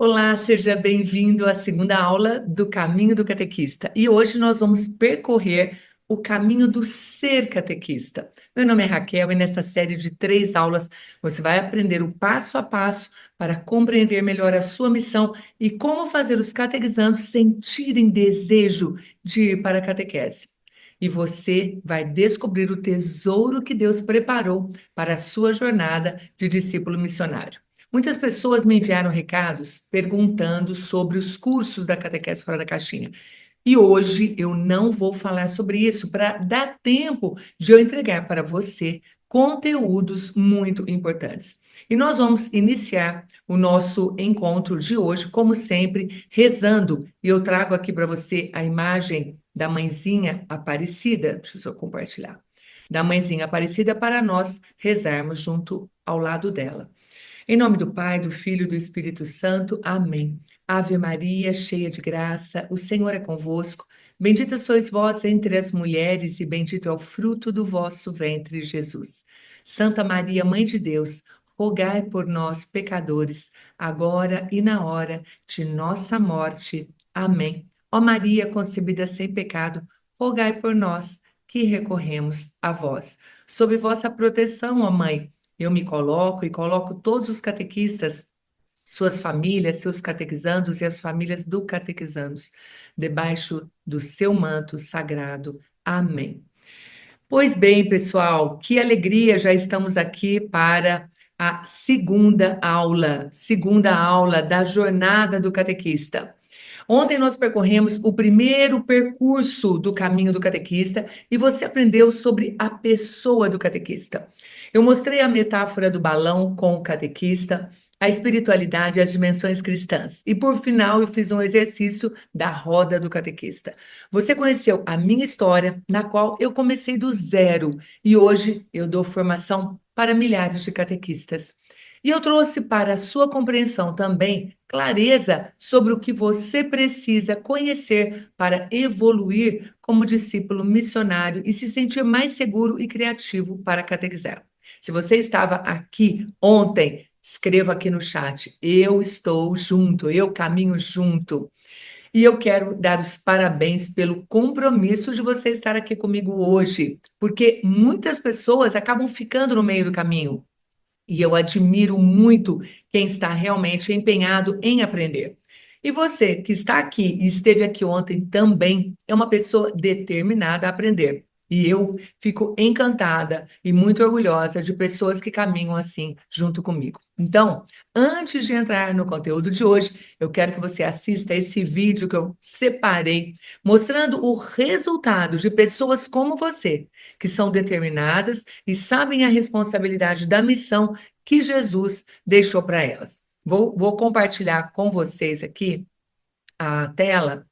Olá, seja bem-vindo à segunda aula do Caminho do Catequista. E hoje nós vamos percorrer o caminho do ser catequista. Meu nome é Raquel e nesta série de 3 aulas você vai aprender o passo a passo para compreender melhor a sua missão e como fazer os catequizandos sentirem desejo de ir para a catequese. E você vai descobrir o tesouro que Deus preparou para a sua jornada de discípulo missionário. Muitas pessoas me enviaram recados perguntando sobre os cursos da Catequese Fora da Caixinha. E hoje eu não vou falar sobre isso para dar tempo de eu entregar para você conteúdos muito importantes. E nós vamos iniciar o nosso encontro de hoje, como sempre, rezando. E eu trago aqui para você a imagem da mãezinha Aparecida. Deixa eu só compartilhar. Da mãezinha Aparecida para nós rezarmos junto ao lado dela. Em nome do Pai, do Filho e do Espírito Santo. Amém. Ave Maria, cheia de graça, o Senhor é convosco. Bendita sois vós entre as mulheres e bendito é o fruto do vosso ventre, Jesus. Santa Maria, Mãe de Deus, rogai por nós, pecadores, agora e na hora de nossa morte. Amém. Ó Maria, concebida sem pecado, rogai por nós que recorremos a vós. Sob vossa proteção, ó Mãe, eu me coloco e coloco todos os catequistas, suas famílias, seus catequizandos e as famílias do catequizandos, debaixo do seu manto sagrado. Amém. Pois bem, pessoal, que alegria, já estamos aqui para a segunda aula da jornada do catequista. Ontem nós percorremos o primeiro percurso do caminho do catequista e você aprendeu sobre a pessoa do catequista. Eu mostrei a metáfora do balão com o catequista, a espiritualidade e as dimensões cristãs. E por final eu fiz um exercício da roda do catequista. Você conheceu a minha história, na qual eu comecei do zero e hoje eu dou formação para milhares de catequistas. E eu trouxe para a sua compreensão também clareza sobre o que você precisa conhecer para evoluir como discípulo missionário e se sentir mais seguro e criativo para catequizar. Se você estava aqui ontem, escreva aqui no chat, eu estou junto, eu caminho junto. E eu quero dar os parabéns pelo compromisso de você estar aqui comigo hoje, porque muitas pessoas acabam ficando no meio do caminho. E eu admiro muito quem está realmente empenhado em aprender. E você que está aqui e esteve aqui ontem também é uma pessoa determinada a aprender. E eu fico encantada e muito orgulhosa de pessoas que caminham assim junto comigo. Então, antes de entrar no conteúdo de hoje, eu quero que você assista esse vídeo que eu separei, mostrando o resultado de pessoas como você, que são determinadas e sabem a responsabilidade da missão que Jesus deixou para elas. Vou compartilhar com vocês aqui a tela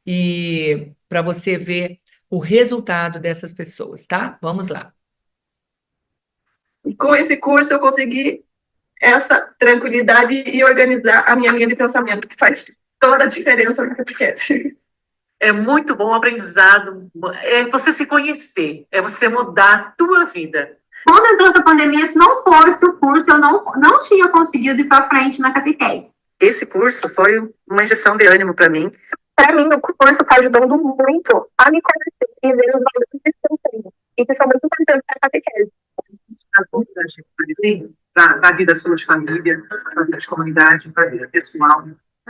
e para você ver o resultado dessas pessoas, tá? Vamos lá. E com esse curso eu consegui essa tranquilidade e organizar a minha linha de pensamento, que faz toda a diferença na catequese. É muito bom o aprendizado, é você se conhecer, é você mudar a tua vida. Quando entrou essa pandemia, se não fosse o curso, eu não tinha conseguido ir para frente na catequese. Esse curso foi uma injeção de ânimo para mim. Para mim, o curso está ajudando muito a me conhecer e ver os valores que eu tenho e que são muito importantes para a catequese. Para a vida sua de família, para a vida de comunidade, para a vida pessoal,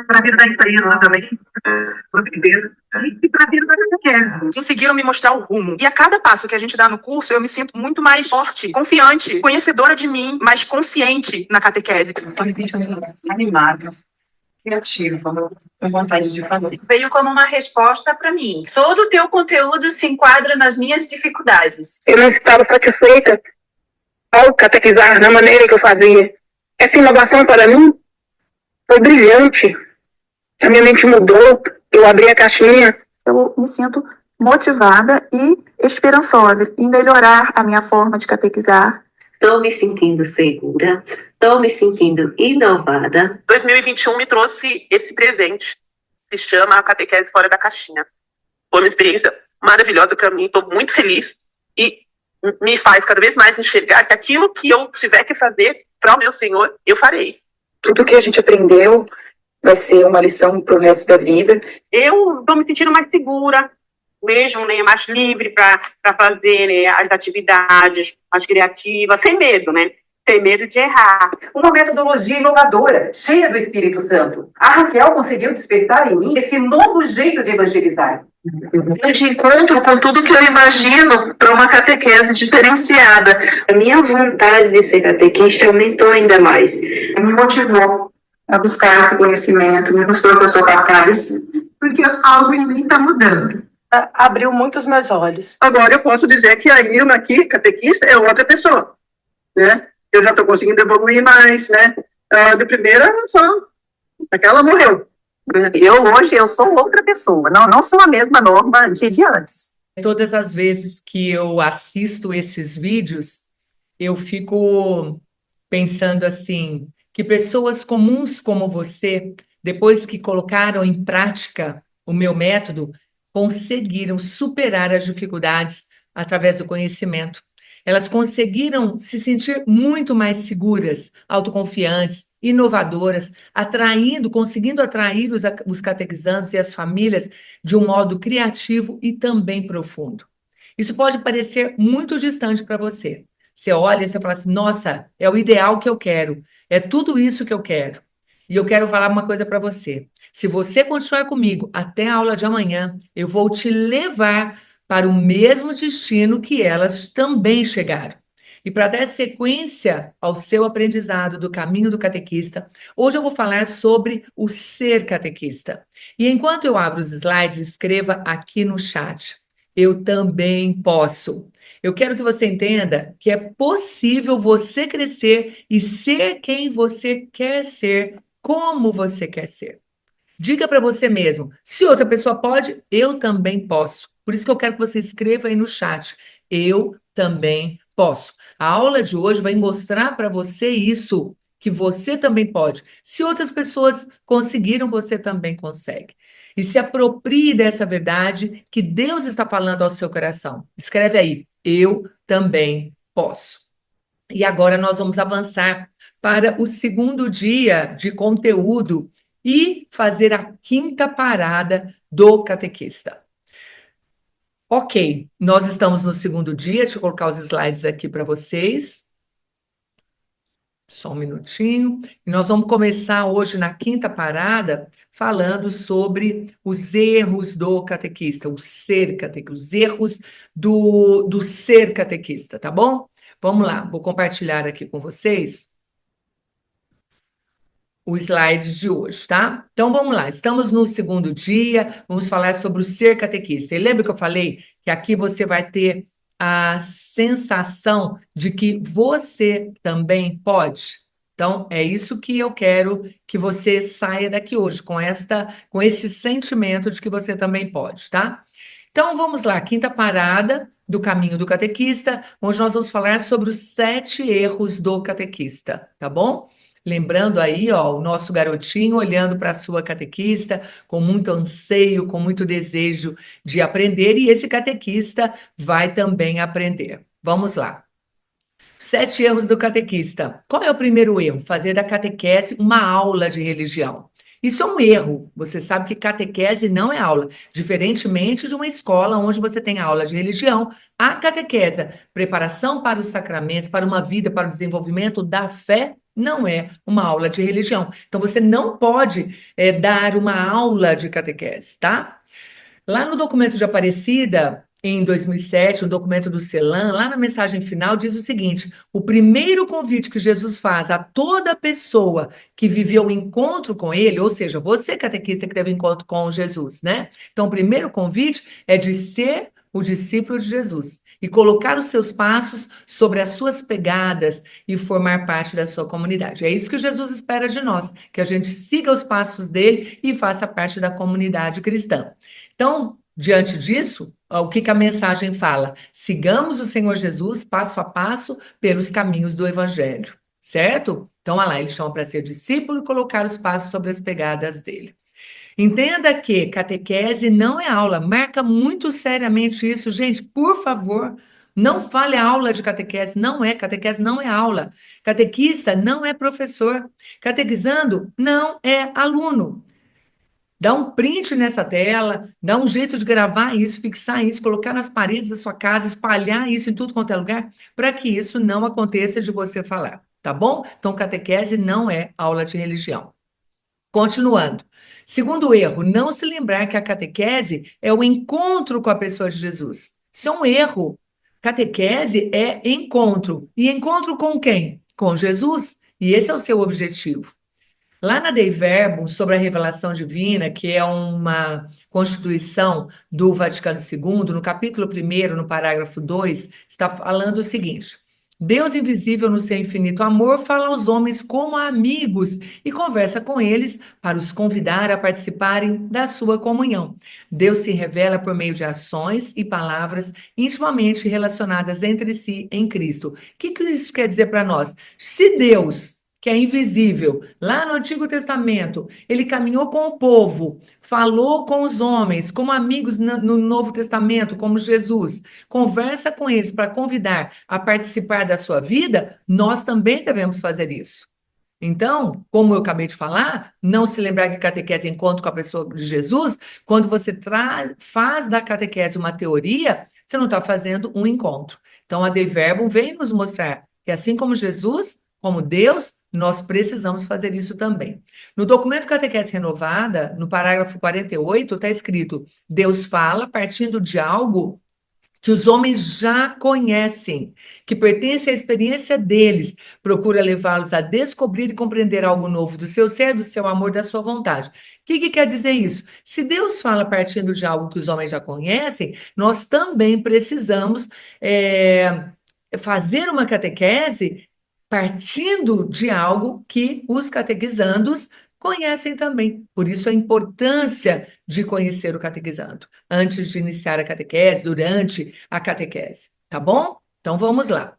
para a vida da empresa também, com certeza, e para a vida da catequese. Conseguiram me mostrar o rumo. E a cada passo que a gente dá no curso, eu me sinto muito mais forte, confiante, conhecedora de mim, mais consciente na catequese. Eu me sinto animada, criativa, com vontade de fazer. Veio como uma resposta para mim. Todo o teu conteúdo se enquadra nas minhas dificuldades. Eu não estava satisfeita ao catequizar na maneira que eu fazia. Essa inovação para mim foi brilhante. A minha mente mudou, eu abri a caixinha. Eu me sinto motivada e esperançosa em melhorar a minha forma de catequizar. Estou me sentindo segura, estou me sentindo inovada. 2021 me trouxe esse presente, se chama a Catequese Fora da Caixinha. Foi uma experiência maravilhosa para mim, estou muito feliz e me faz cada vez mais enxergar que aquilo que eu tiver que fazer para o meu Senhor, eu farei. Tudo que a gente aprendeu vai ser uma lição para o resto da vida. Eu estou me sentindo mais segura, mesmo, né, mais livre para fazer, né, as atividades, as criativas, sem medo, né? Sem medo de errar. Uma metodologia inovadora, cheia do Espírito Santo. A Raquel conseguiu despertar em mim esse novo jeito de evangelizar. De encontro com tudo que eu imagino para uma catequese diferenciada. A minha vontade de ser catequista aumentou ainda mais. Me motivou a buscar esse conhecimento, me mostrou que eu sou capaz, porque algo em mim está mudando. Abriu muito os meus olhos. Agora eu posso dizer que a Irma aqui, catequista, é outra pessoa, né? Eu já estou conseguindo evoluir mais, né? De primeira, só aquela morreu. Hoje eu sou outra pessoa, não sou a mesma Norma de antes. Todas as vezes que eu assisto esses vídeos, eu fico pensando assim, que pessoas comuns como você, depois que colocaram em prática o meu método, conseguiram superar as dificuldades através do conhecimento. Elas conseguiram se sentir muito mais seguras, autoconfiantes, inovadoras, conseguindo atrair os catequizandos e as famílias de um modo criativo e também profundo. Isso pode parecer muito distante para você. Você olha e você fala assim, nossa, é o ideal que eu quero, é tudo isso que eu quero. E eu quero falar uma coisa para você. Se você continuar comigo até a aula de amanhã, eu vou te levar para o mesmo destino que elas também chegaram. E para dar sequência ao seu aprendizado do caminho do catequista, hoje eu vou falar sobre o ser catequista. E enquanto eu abro os slides, escreva aqui no chat. Eu também posso. Eu quero que você entenda que é possível você crescer e ser quem você quer ser, como você quer ser. Diga para você mesmo, se outra pessoa pode, eu também posso. Por isso que eu quero que você escreva aí no chat, eu também posso. A aula de hoje vai mostrar para você isso, que você também pode. Se outras pessoas conseguiram, você também consegue. E se aproprie dessa verdade que Deus está falando ao seu coração. Escreve aí, eu também posso. E agora nós vamos avançar para o segundo dia de conteúdo e fazer a quinta parada do catequista. Ok, nós estamos no segundo dia, deixa eu colocar os slides aqui para vocês. Só um minutinho. E nós vamos começar hoje na quinta parada falando sobre os erros do catequista, o ser catequista, os erros do ser catequista, tá bom? Vamos lá, vou compartilhar aqui com vocês o slide de hoje, tá? Então, vamos lá. Estamos no segundo dia, vamos falar sobre o ser catequista. E lembra que eu falei que aqui você vai ter a sensação de que você também pode? Então, é isso que eu quero que você saia daqui hoje, com esse sentimento de que você também pode, tá? Então, vamos lá. Quinta parada do caminho do catequista, onde nós vamos falar sobre os 7 erros do catequista, tá bom? Lembrando aí, ó, o nosso garotinho olhando para a sua catequista com muito anseio, com muito desejo de aprender, e esse catequista vai também aprender. Vamos lá. 7 erros do catequista. Qual é o primeiro erro? Fazer da catequese uma aula de religião. Isso é um erro. Você sabe que catequese não é aula. Diferentemente de uma escola onde você tem aula de religião, a catequese, preparação para os sacramentos, para uma vida, para o desenvolvimento da fé, não é uma aula de religião. Então, você não pode dar uma aula de catequese, tá? Lá no documento de Aparecida, em 2007, o documento do CELAM, lá na mensagem final, diz o seguinte: o primeiro convite que Jesus faz a toda pessoa que viveu o encontro com ele, ou seja, você, catequista, que teve encontro com Jesus, né? Então, o primeiro convite é de ser o discípulo de Jesus e colocar os seus passos sobre as suas pegadas e formar parte da sua comunidade. É isso que Jesus espera de nós, que a gente siga os passos dele e faça parte da comunidade cristã. Então, diante disso, o que a mensagem fala? Sigamos o Senhor Jesus passo a passo pelos caminhos do Evangelho, certo? Então, olha lá, ele chama para ser discípulo e colocar os passos sobre as pegadas dele. Entenda que catequese não é aula, marca muito seriamente isso. Gente, por favor, Não fale aula de catequese, catequese não é aula. Catequista não é professor. Catequizando não é aluno. Dá um print nessa tela, dá um jeito de gravar isso, fixar isso, colocar nas paredes da sua casa, espalhar isso em tudo quanto é lugar, para que isso não aconteça de você falar, tá bom? Então, catequese não é aula de religião. Continuando. Segundo erro, não se lembrar que a catequese é o encontro com a pessoa de Jesus. Isso é um erro. Catequese é encontro. E encontro com quem? Com Jesus. E esse é o seu objetivo. Lá na Dei Verbum, sobre a revelação divina, que é uma constituição do Vaticano II, no capítulo 1º, no parágrafo 2, está falando o seguinte: Deus invisível no seu infinito amor fala aos homens como a amigos e conversa com eles para os convidar a participarem da sua comunhão. Deus se revela por meio de ações e palavras intimamente relacionadas entre si em Cristo. O que isso quer dizer para nós? Se Deus, que é invisível, lá no Antigo Testamento, ele caminhou com o povo, falou com os homens, como amigos no Novo Testamento, como Jesus, conversa com eles para convidar a participar da sua vida, nós também devemos fazer isso. Então, como eu acabei de falar, não se lembrar que a catequese é encontro com a pessoa de Jesus, quando você faz da catequese uma teoria, você não está fazendo um encontro. Então, a Dei Verbum vem nos mostrar que assim como Jesus, como Deus, nós precisamos fazer isso também. No documento Catequese Renovada, no parágrafo 48, está escrito: Deus fala partindo de algo que os homens já conhecem, que pertence à experiência deles, procura levá-los a descobrir e compreender algo novo do seu ser, do seu amor, da sua vontade. O que quer dizer isso? Se Deus fala partindo de algo que os homens já conhecem, nós também precisamos fazer uma catequese partindo de algo que os catequizandos conhecem também. Por isso a importância de conhecer o catequizando, antes de iniciar a catequese, durante a catequese, tá bom? Então vamos lá.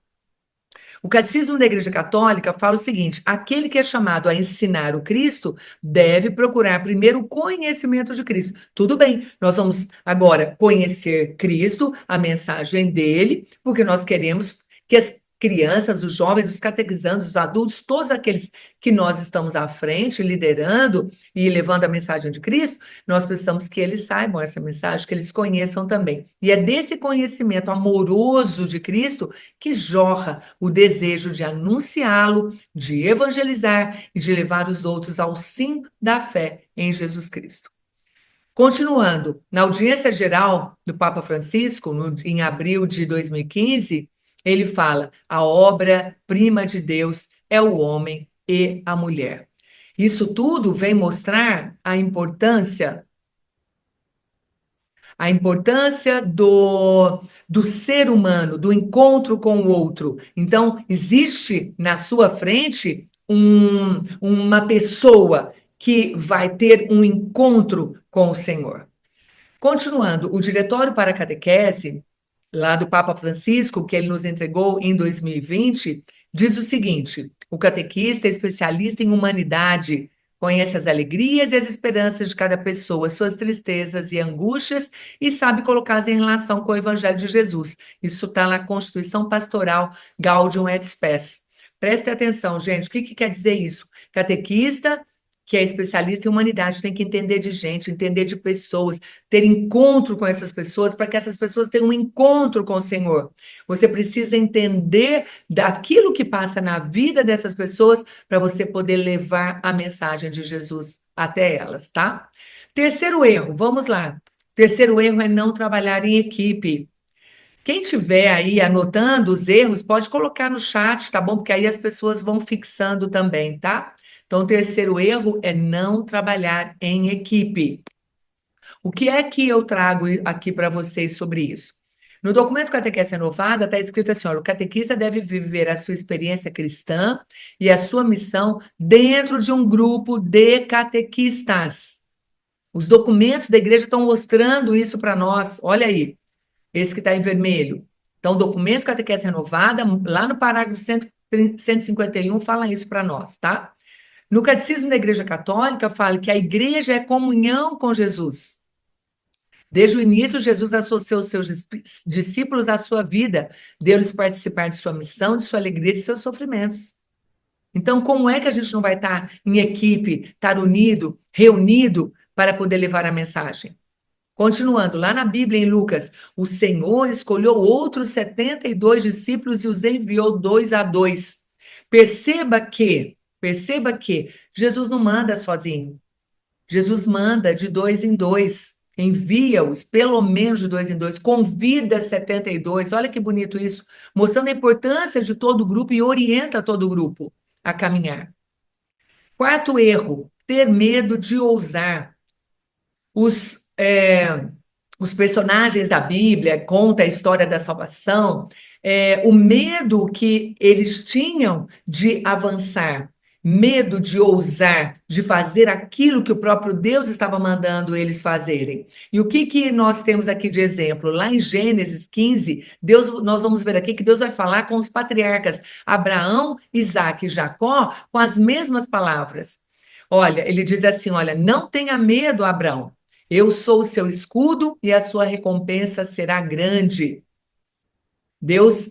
O Catecismo da Igreja Católica fala o seguinte: aquele que é chamado a ensinar o Cristo deve procurar primeiro o conhecimento de Cristo. Tudo bem, nós vamos agora conhecer Cristo, a mensagem dele, porque nós queremos que as crianças, os jovens, os catequizandos, os adultos, todos aqueles que nós estamos à frente, liderando e levando a mensagem de Cristo, nós precisamos que eles saibam essa mensagem, que eles conheçam também. E é desse conhecimento amoroso de Cristo que jorra o desejo de anunciá-lo, de evangelizar e de levar os outros ao sim da fé em Jesus Cristo. Continuando, na audiência geral do Papa Francisco, em abril de 2015, ele fala: a obra-prima de Deus é o homem e a mulher. Isso tudo vem mostrar a importância do ser humano, do encontro com o outro. Então, existe na sua frente uma pessoa que vai ter um encontro com o Senhor. Continuando, o Diretório para a Catequese, lá do Papa Francisco, que ele nos entregou em 2020, diz o seguinte: o catequista é especialista em humanidade, conhece as alegrias e as esperanças de cada pessoa, suas tristezas e angústias, e sabe colocá-las em relação com o Evangelho de Jesus. Isso está na Constituição Pastoral Gaudium et Spes. Preste atenção, gente, o que quer dizer isso? Catequista, que é especialista em humanidade, tem que entender de gente, entender de pessoas, ter encontro com essas pessoas, para que essas pessoas tenham um encontro com o Senhor. Você precisa entender daquilo que passa na vida dessas pessoas, para você poder levar a mensagem de Jesus até elas, tá? Terceiro erro, vamos lá. Terceiro erro é não trabalhar em equipe. Quem tiver aí anotando os erros, pode colocar no chat, tá bom? Porque aí as pessoas vão fixando também, tá? Então, o terceiro erro é não trabalhar em equipe. O que é que eu trago aqui para vocês sobre isso? No documento Catequese Renovada está escrito assim: olha, o catequista deve viver a sua experiência cristã e a sua missão dentro de um grupo de catequistas. Os documentos da igreja estão mostrando isso para nós. Olha aí, esse que está em vermelho. Então, o documento Catequese Renovada, lá no parágrafo 151, fala isso para nós, tá? No Catecismo da Igreja Católica fala que a igreja é comunhão com Jesus. Desde o início, Jesus associou os seus discípulos à sua vida, deu-lhes participar de sua missão, de sua alegria e de seus sofrimentos. Então, como é que a gente não vai estar em equipe, estar unido, reunido, para poder levar a mensagem? Continuando, lá na Bíblia, em Lucas, o Senhor escolheu outros 72 discípulos e os enviou 2 a 2. Perceba que Jesus não manda sozinho. Jesus manda de 2 em 2. Envia-os, pelo menos de 2 em 2. Convida 72. Olha que bonito isso. Mostrando a importância de todo o grupo e orienta todo o grupo a caminhar. Quarto erro, ter medo de ousar. Os personagens da Bíblia contam a história da salvação, o medo que eles tinham de avançar, medo de ousar, de fazer aquilo que o próprio Deus estava mandando eles fazerem. E o que nós temos aqui de exemplo? Lá em Gênesis 15, nós vamos ver aqui que Deus vai falar com os patriarcas, Abraão, Isaque e Jacó, com as mesmas palavras. Olha, ele diz assim, olha, não tenha medo, Abraão. Eu sou o seu escudo e a sua recompensa será grande. Deus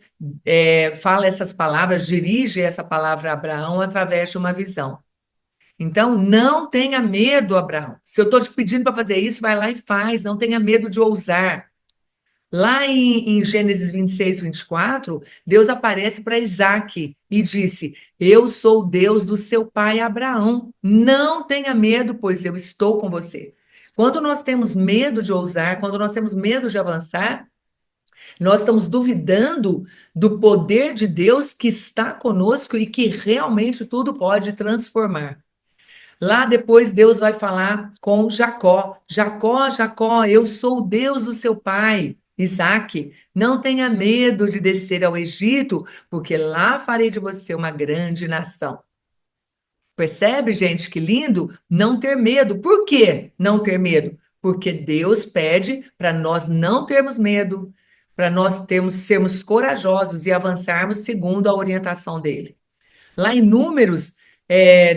fala essas palavras, dirige essa palavra a Abraão através de uma visão. Então, não tenha medo, Abraão. Se eu estou te pedindo para fazer isso, vai lá e faz. Não tenha medo de ousar. Lá em Gênesis 26, 24, Deus aparece para Isaque e disse, eu sou o Deus do seu pai Abraão. Não tenha medo, pois eu estou com você. Quando nós temos medo de ousar, quando nós temos medo de avançar, nós estamos duvidando do poder de Deus que está conosco e que realmente tudo pode transformar. Lá depois Deus vai falar com Jacó. Jacó, Jacó, eu sou o Deus do seu pai, Isaque. Não tenha medo de descer ao Egito, porque lá farei de você uma grande nação. Percebe, gente, que lindo? Não ter medo. Por quê não ter medo? Porque Deus pede para nós não termos medo, para nós sermos corajosos e avançarmos segundo a orientação dele. Lá em Números,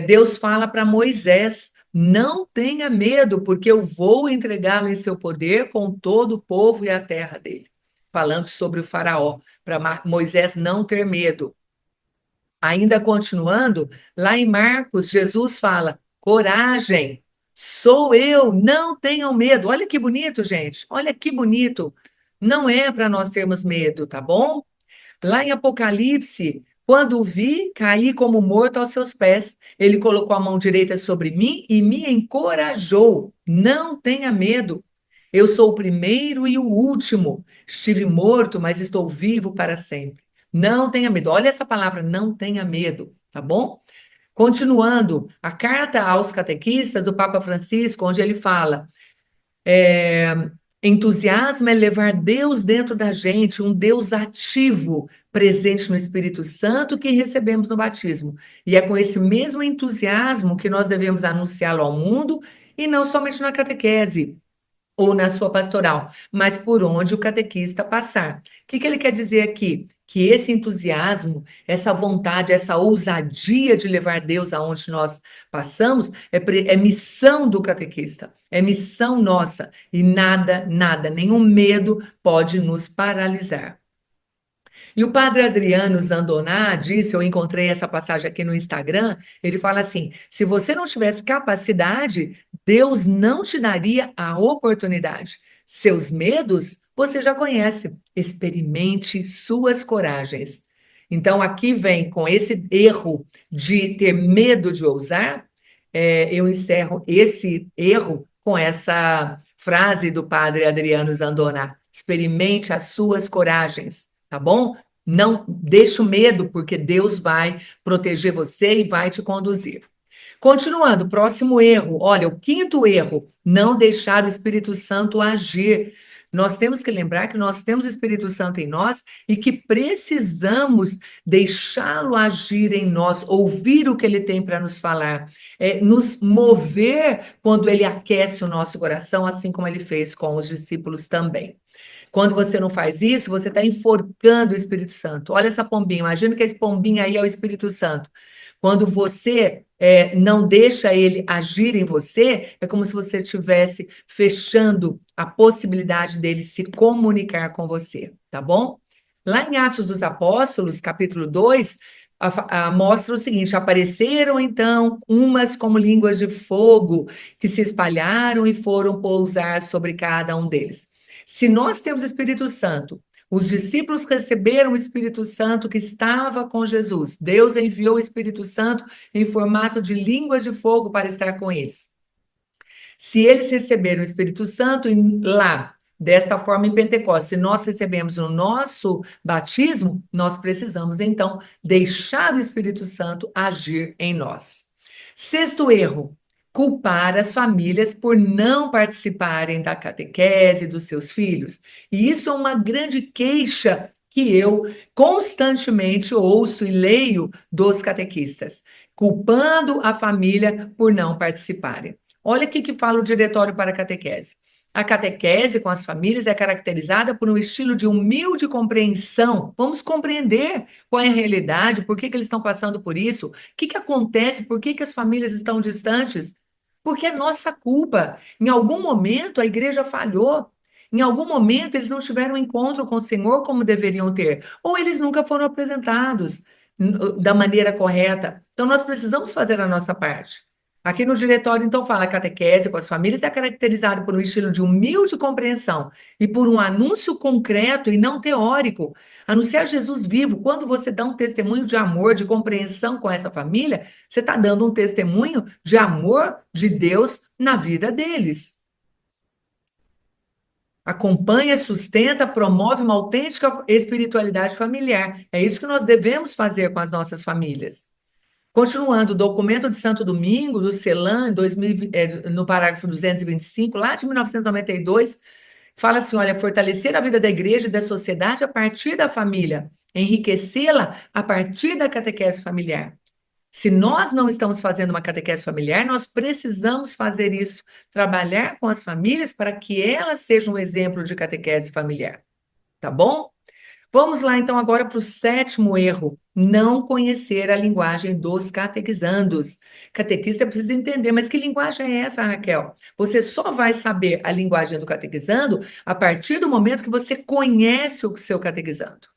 Deus fala para Moisés, não tenha medo, porque eu vou entregá-lo em seu poder com todo o povo e a terra dele. Falando sobre o faraó, para Moisés não ter medo. Ainda continuando, lá em Marcos, Jesus fala, coragem, sou eu, não tenham medo. Olha que bonito, gente, olha que bonito. Não é para nós termos medo, tá bom? Lá em Apocalipse, quando o vi, caí como morto aos seus pés. Ele colocou a mão direita sobre mim e me encorajou. Não tenha medo. Eu sou o primeiro e o último. Estive morto, mas estou vivo para sempre. Não tenha medo. Olha essa palavra, não tenha medo, tá bom? Continuando, a carta aos catequistas do Papa Francisco, onde ele fala, entusiasmo é levar Deus dentro da gente, um Deus ativo, presente no Espírito Santo que recebemos no batismo. E é com esse mesmo entusiasmo que nós devemos anunciá-lo ao mundo e não somente na catequese ou na sua pastoral, mas por onde o catequista passar. O que ele quer dizer aqui? Que esse entusiasmo, essa vontade, essa ousadia de levar Deus aonde nós passamos, é missão do catequista, é missão nossa, e nada, nenhum medo pode nos paralisar. E o padre Adriano Zandoná disse, eu encontrei essa passagem aqui no Instagram, ele fala assim, se você não tivesse capacidade, Deus não te daria a oportunidade. Seus medos, você já conhece. Experimente suas coragens. Então, aqui vem com esse erro de ter medo de ousar, eu encerro esse erro com essa frase do padre Adriano Zandoná. Experimente as suas coragens. Tá bom? Não deixe o medo, porque Deus vai proteger você e vai te conduzir. Continuando, próximo erro. Olha, o quinto erro, não deixar o Espírito Santo agir. Nós temos que lembrar que nós temos o Espírito Santo em nós e que precisamos deixá-lo agir em nós, ouvir o que ele tem para nos falar, nos mover quando ele aquece o nosso coração, assim como ele fez com os discípulos também. Quando você não faz isso, você está enforcando o Espírito Santo. Olha essa pombinha, imagina que esse pombinho aí é o Espírito Santo. Quando você não deixa ele agir em você, é como se você estivesse fechando a possibilidade dele se comunicar com você, tá bom? Lá em Atos dos Apóstolos, capítulo 2, mostra o seguinte: apareceram então umas como línguas de fogo que se espalharam e foram pousar sobre cada um deles. Se nós temos o Espírito Santo, os discípulos receberam o Espírito Santo que estava com Jesus. Deus enviou o Espírito Santo em formato de línguas de fogo para estar com eles. Se eles receberam o Espírito Santo lá, desta forma em Pentecostes, se nós recebemos no nosso batismo, nós precisamos então deixar o Espírito Santo agir em nós. Sexto erro: culpar as famílias por não participarem da catequese dos seus filhos. E isso é uma grande queixa que eu constantemente ouço e leio dos catequistas, culpando a família por não participarem. Olha o que fala o Diretório para a Catequese. A catequese com as famílias é caracterizada por um estilo de humilde compreensão. Vamos compreender qual é a realidade, por que eles estão passando por isso, o que acontece, por que as famílias estão distantes. Porque é nossa culpa. Em algum momento a igreja falhou. Em algum momento eles não tiveram um encontro com o Senhor como deveriam ter. Ou eles nunca foram apresentados da maneira correta. Então nós precisamos fazer a nossa parte. Aqui no diretório, então, fala: a catequese com as famílias é caracterizada por um estilo de humilde compreensão e por um anúncio concreto e não teórico. Anunciar Jesus vivo. Quando você dá um testemunho de amor, de compreensão com essa família, você está dando um testemunho de amor de Deus na vida deles. Acompanha, sustenta, promove uma autêntica espiritualidade familiar. É isso que nós devemos fazer com as nossas famílias. Continuando, o documento de Santo Domingo, do CELAM, no parágrafo 225, lá de 1992, fala assim: olha, fortalecer a vida da igreja e da sociedade a partir da família, enriquecê-la a partir da catequese familiar. Se nós não estamos fazendo uma catequese familiar, nós precisamos fazer isso, trabalhar com as famílias para que elas sejam um exemplo de catequese familiar. Tá bom? Vamos lá, então, agora para o sétimo erro: não conhecer a linguagem dos catequizandos. Catequista precisa entender, mas que linguagem é essa, Raquel? Você só vai saber a linguagem do catequizando a partir do momento que você conhece o seu catequizando.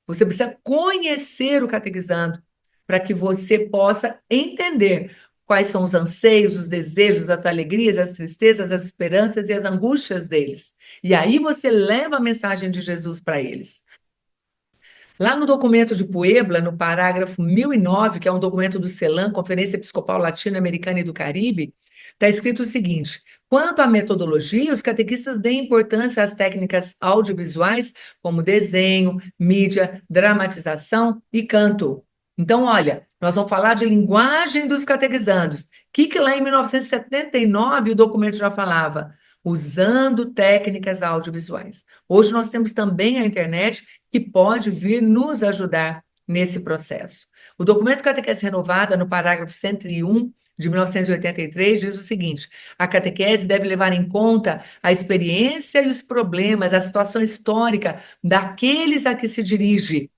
Você precisa conhecer o catequizando para que você possa entender quais são os anseios, os desejos, as alegrias, as tristezas, as esperanças e as angústias deles. E aí você leva a mensagem de Jesus para eles. Lá no documento de Puebla, no parágrafo 1009, que é um documento do CELAM, Conferência Episcopal Latino-Americana e do Caribe, está escrito o seguinte: quanto à metodologia, os catequistas deem importância às técnicas audiovisuais, como desenho, mídia, dramatização e canto. Então, olha, nós vamos falar de linguagem dos catequizandos. O que lá em 1979 o documento já falava? Usando técnicas audiovisuais. Hoje nós temos também a internet, que pode vir nos ajudar nesse processo. O documento Catequese Renovada, no parágrafo 101 de 1983, diz o seguinte: a catequese deve levar em conta a experiência e os problemas, a situação histórica daqueles a que se dirige.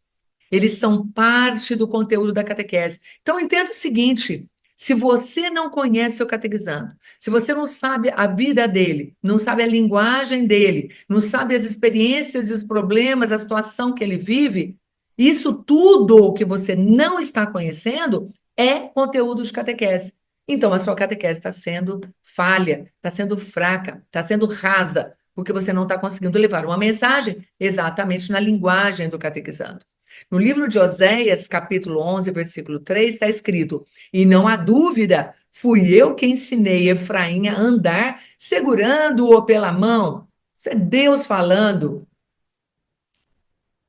Eles são parte do conteúdo da catequese. Então, entenda o seguinte: se você não conhece o catequizando, se você não sabe a vida dele, não sabe a linguagem dele, não sabe as experiências e os problemas, a situação que ele vive, isso tudo que você não está conhecendo é conteúdo de catequese. Então, a sua catequese está sendo falha, está sendo fraca, está sendo rasa, porque você não está conseguindo levar uma mensagem exatamente na linguagem do catequizando. No livro de Oséias, capítulo 11, versículo 3, está escrito: e não há dúvida, fui eu que ensinei Efraim a andar, segurando-o pela mão. Isso é Deus falando.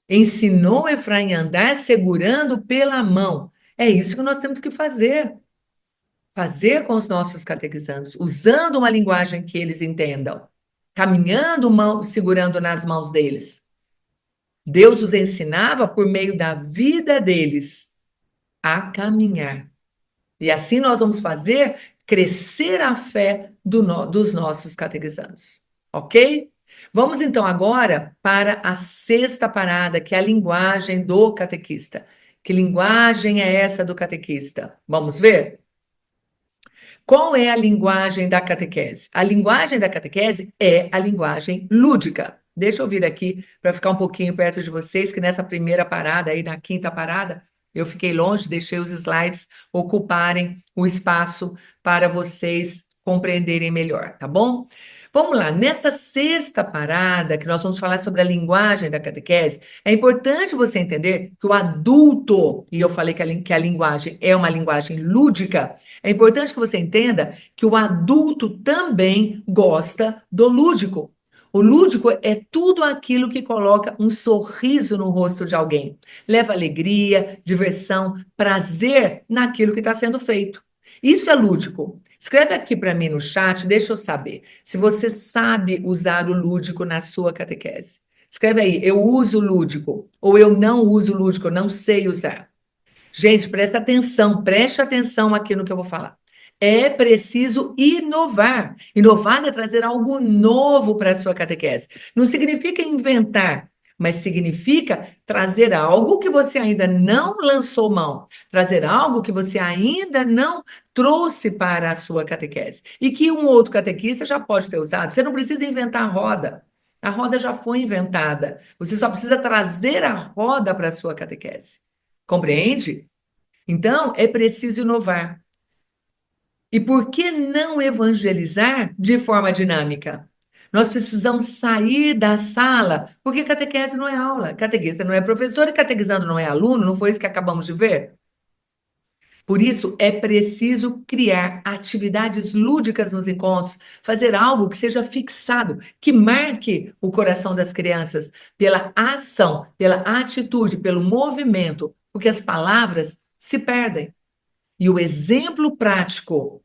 Ensinou Efraim a andar, segurando pela mão. É isso que nós temos que fazer. Fazer com os nossos catequizandos, usando uma linguagem que eles entendam, caminhando, segurando nas mãos deles. Deus os ensinava por meio da vida deles a caminhar. E assim nós vamos fazer crescer a fé dos nossos catequizandos. Ok? Vamos então agora para a sexta parada, que é a linguagem do catequista. Que linguagem é essa do catequista? Vamos ver? Qual é a linguagem da catequese? A linguagem da catequese é a linguagem lúdica. Deixa eu vir aqui para ficar um pouquinho perto de vocês, que nessa primeira parada, aí na quinta parada, eu fiquei longe, deixei os slides ocuparem o espaço para vocês compreenderem melhor, tá bom? Vamos lá, nessa sexta parada, que nós vamos falar sobre a linguagem da catequese, é importante você entender que o adulto, e eu falei que a linguagem é uma linguagem lúdica, é importante que você entenda que o adulto também gosta do lúdico. O lúdico é tudo aquilo que coloca um sorriso no rosto de alguém, leva alegria, diversão, prazer naquilo que está sendo feito. Isso é lúdico. Escreve aqui para mim no chat, deixa eu saber se você sabe usar o lúdico na sua catequese. Escreve aí, eu uso lúdico, ou eu não uso lúdico, eu não sei usar. Gente, preste atenção aqui no que eu vou falar. É preciso inovar. Inovar é trazer algo novo para a sua catequese. Não significa inventar, mas significa trazer algo que você ainda não lançou mão, trazer algo que você ainda não trouxe para a sua catequese e que um outro catequista já pode ter usado. Você não precisa inventar a roda. A roda já foi inventada. Você só precisa trazer a roda para a sua catequese. Compreende? Então, é preciso inovar. E por que não evangelizar de forma dinâmica? Nós precisamos sair da sala, porque catequese não é aula, catequista não é professor e catequizando não é aluno, não foi isso que acabamos de ver? Por isso, é preciso criar atividades lúdicas nos encontros, fazer algo que seja fixado, que marque o coração das crianças pela ação, pela atitude, pelo movimento, porque as palavras se perdem. E o exemplo prático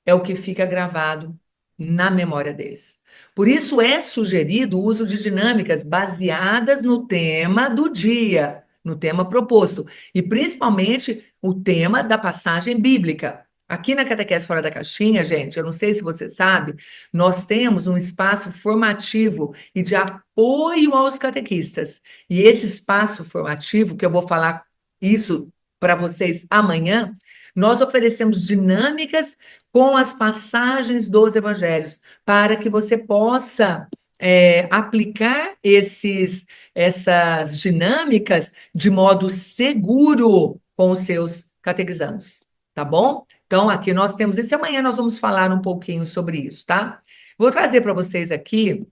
é o que fica gravado na memória deles. Por isso é sugerido o uso de dinâmicas baseadas no tema do dia, no tema proposto, e principalmente o tema da passagem bíblica. Aqui na Catequese Fora da Caixinha, gente, eu não sei se você sabe, nós temos um espaço formativo e de apoio aos catequistas. E esse espaço formativo, que eu vou falar isso para vocês amanhã, nós oferecemos dinâmicas com as passagens dos evangelhos, para que você possa aplicar essas dinâmicas de modo seguro com os seus catequizandos, tá bom? Então, aqui nós temos isso, e amanhã nós vamos falar um pouquinho sobre isso, tá? Vou trazer para vocês aqui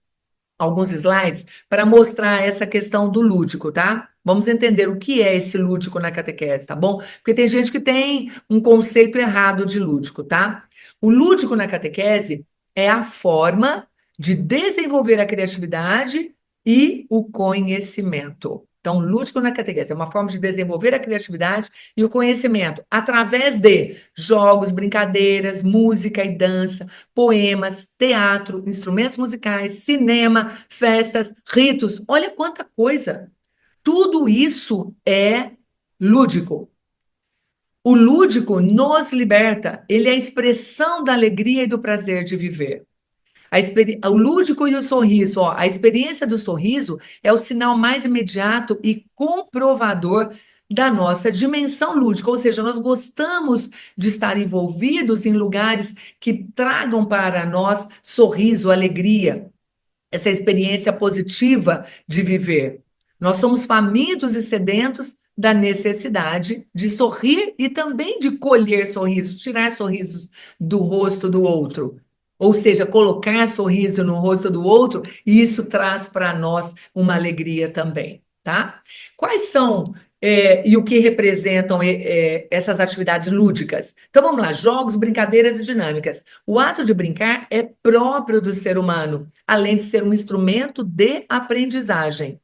alguns slides para mostrar essa questão do lúdico, tá? Vamos entender o que é esse lúdico na catequese, tá bom? Porque tem gente que tem um conceito errado de lúdico, tá? O lúdico na catequese é a forma de desenvolver a criatividade e o conhecimento. Então, lúdico na catequese é uma forma de desenvolver a criatividade e o conhecimento através de jogos, brincadeiras, música e dança, poemas, teatro, instrumentos musicais, cinema, festas, ritos. Olha quanta coisa! Tudo isso é lúdico. O lúdico nos liberta, ele é a expressão da alegria e do prazer de viver. O lúdico e o sorriso, ó, a experiência do sorriso é o sinal mais imediato e comprovador da nossa dimensão lúdica, ou seja, nós gostamos de estar envolvidos em lugares que tragam para nós sorriso, alegria, essa experiência positiva de viver. Nós somos famintos e sedentos da necessidade de sorrir e também de colher sorrisos, tirar sorrisos do rosto do outro. Ou seja, colocar sorriso no rosto do outro, e isso traz para nós uma alegria também, tá? Quais são e o que representam essas atividades lúdicas? Então vamos lá, jogos, brincadeiras e dinâmicas. O ato de brincar é próprio do ser humano, além de ser um instrumento de aprendizagem.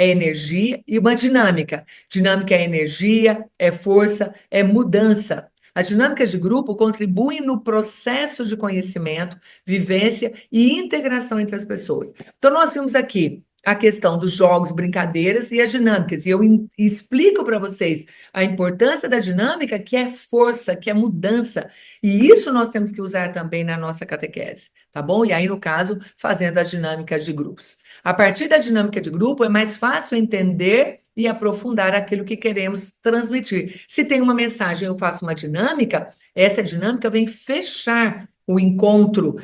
É energia e uma dinâmica. Dinâmica é energia, é força, é mudança. As dinâmicas de grupo contribuem no processo de conhecimento, vivência e integração entre as pessoas. Então, nós vimos aqui a questão dos jogos, brincadeiras e as dinâmicas. E eu explico para vocês a importância da dinâmica, que é força, que é mudança. E isso nós temos que usar também na nossa catequese, tá bom? E aí, no caso, fazendo as dinâmicas de grupos. A partir da dinâmica de grupo, é mais fácil entender e aprofundar aquilo que queremos transmitir. Se tem uma mensagem, eu faço uma dinâmica, essa dinâmica vem fechar o encontro,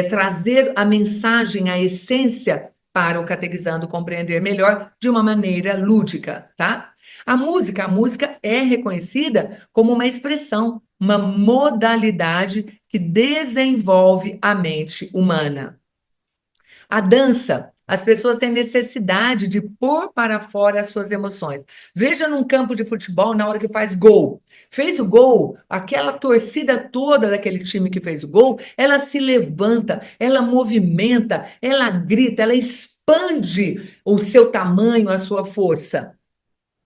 trazer a mensagem, a essência para o catequizando compreender melhor de uma maneira lúdica, tá? A música é reconhecida como uma expressão, uma modalidade que desenvolve a mente humana. A dança, as pessoas têm necessidade de pôr para fora as suas emoções. Veja num campo de futebol, na hora que faz gol. Fez o gol, aquela torcida toda daquele time que fez o gol, ela se levanta, ela movimenta, ela grita, ela expande o seu tamanho, a sua força.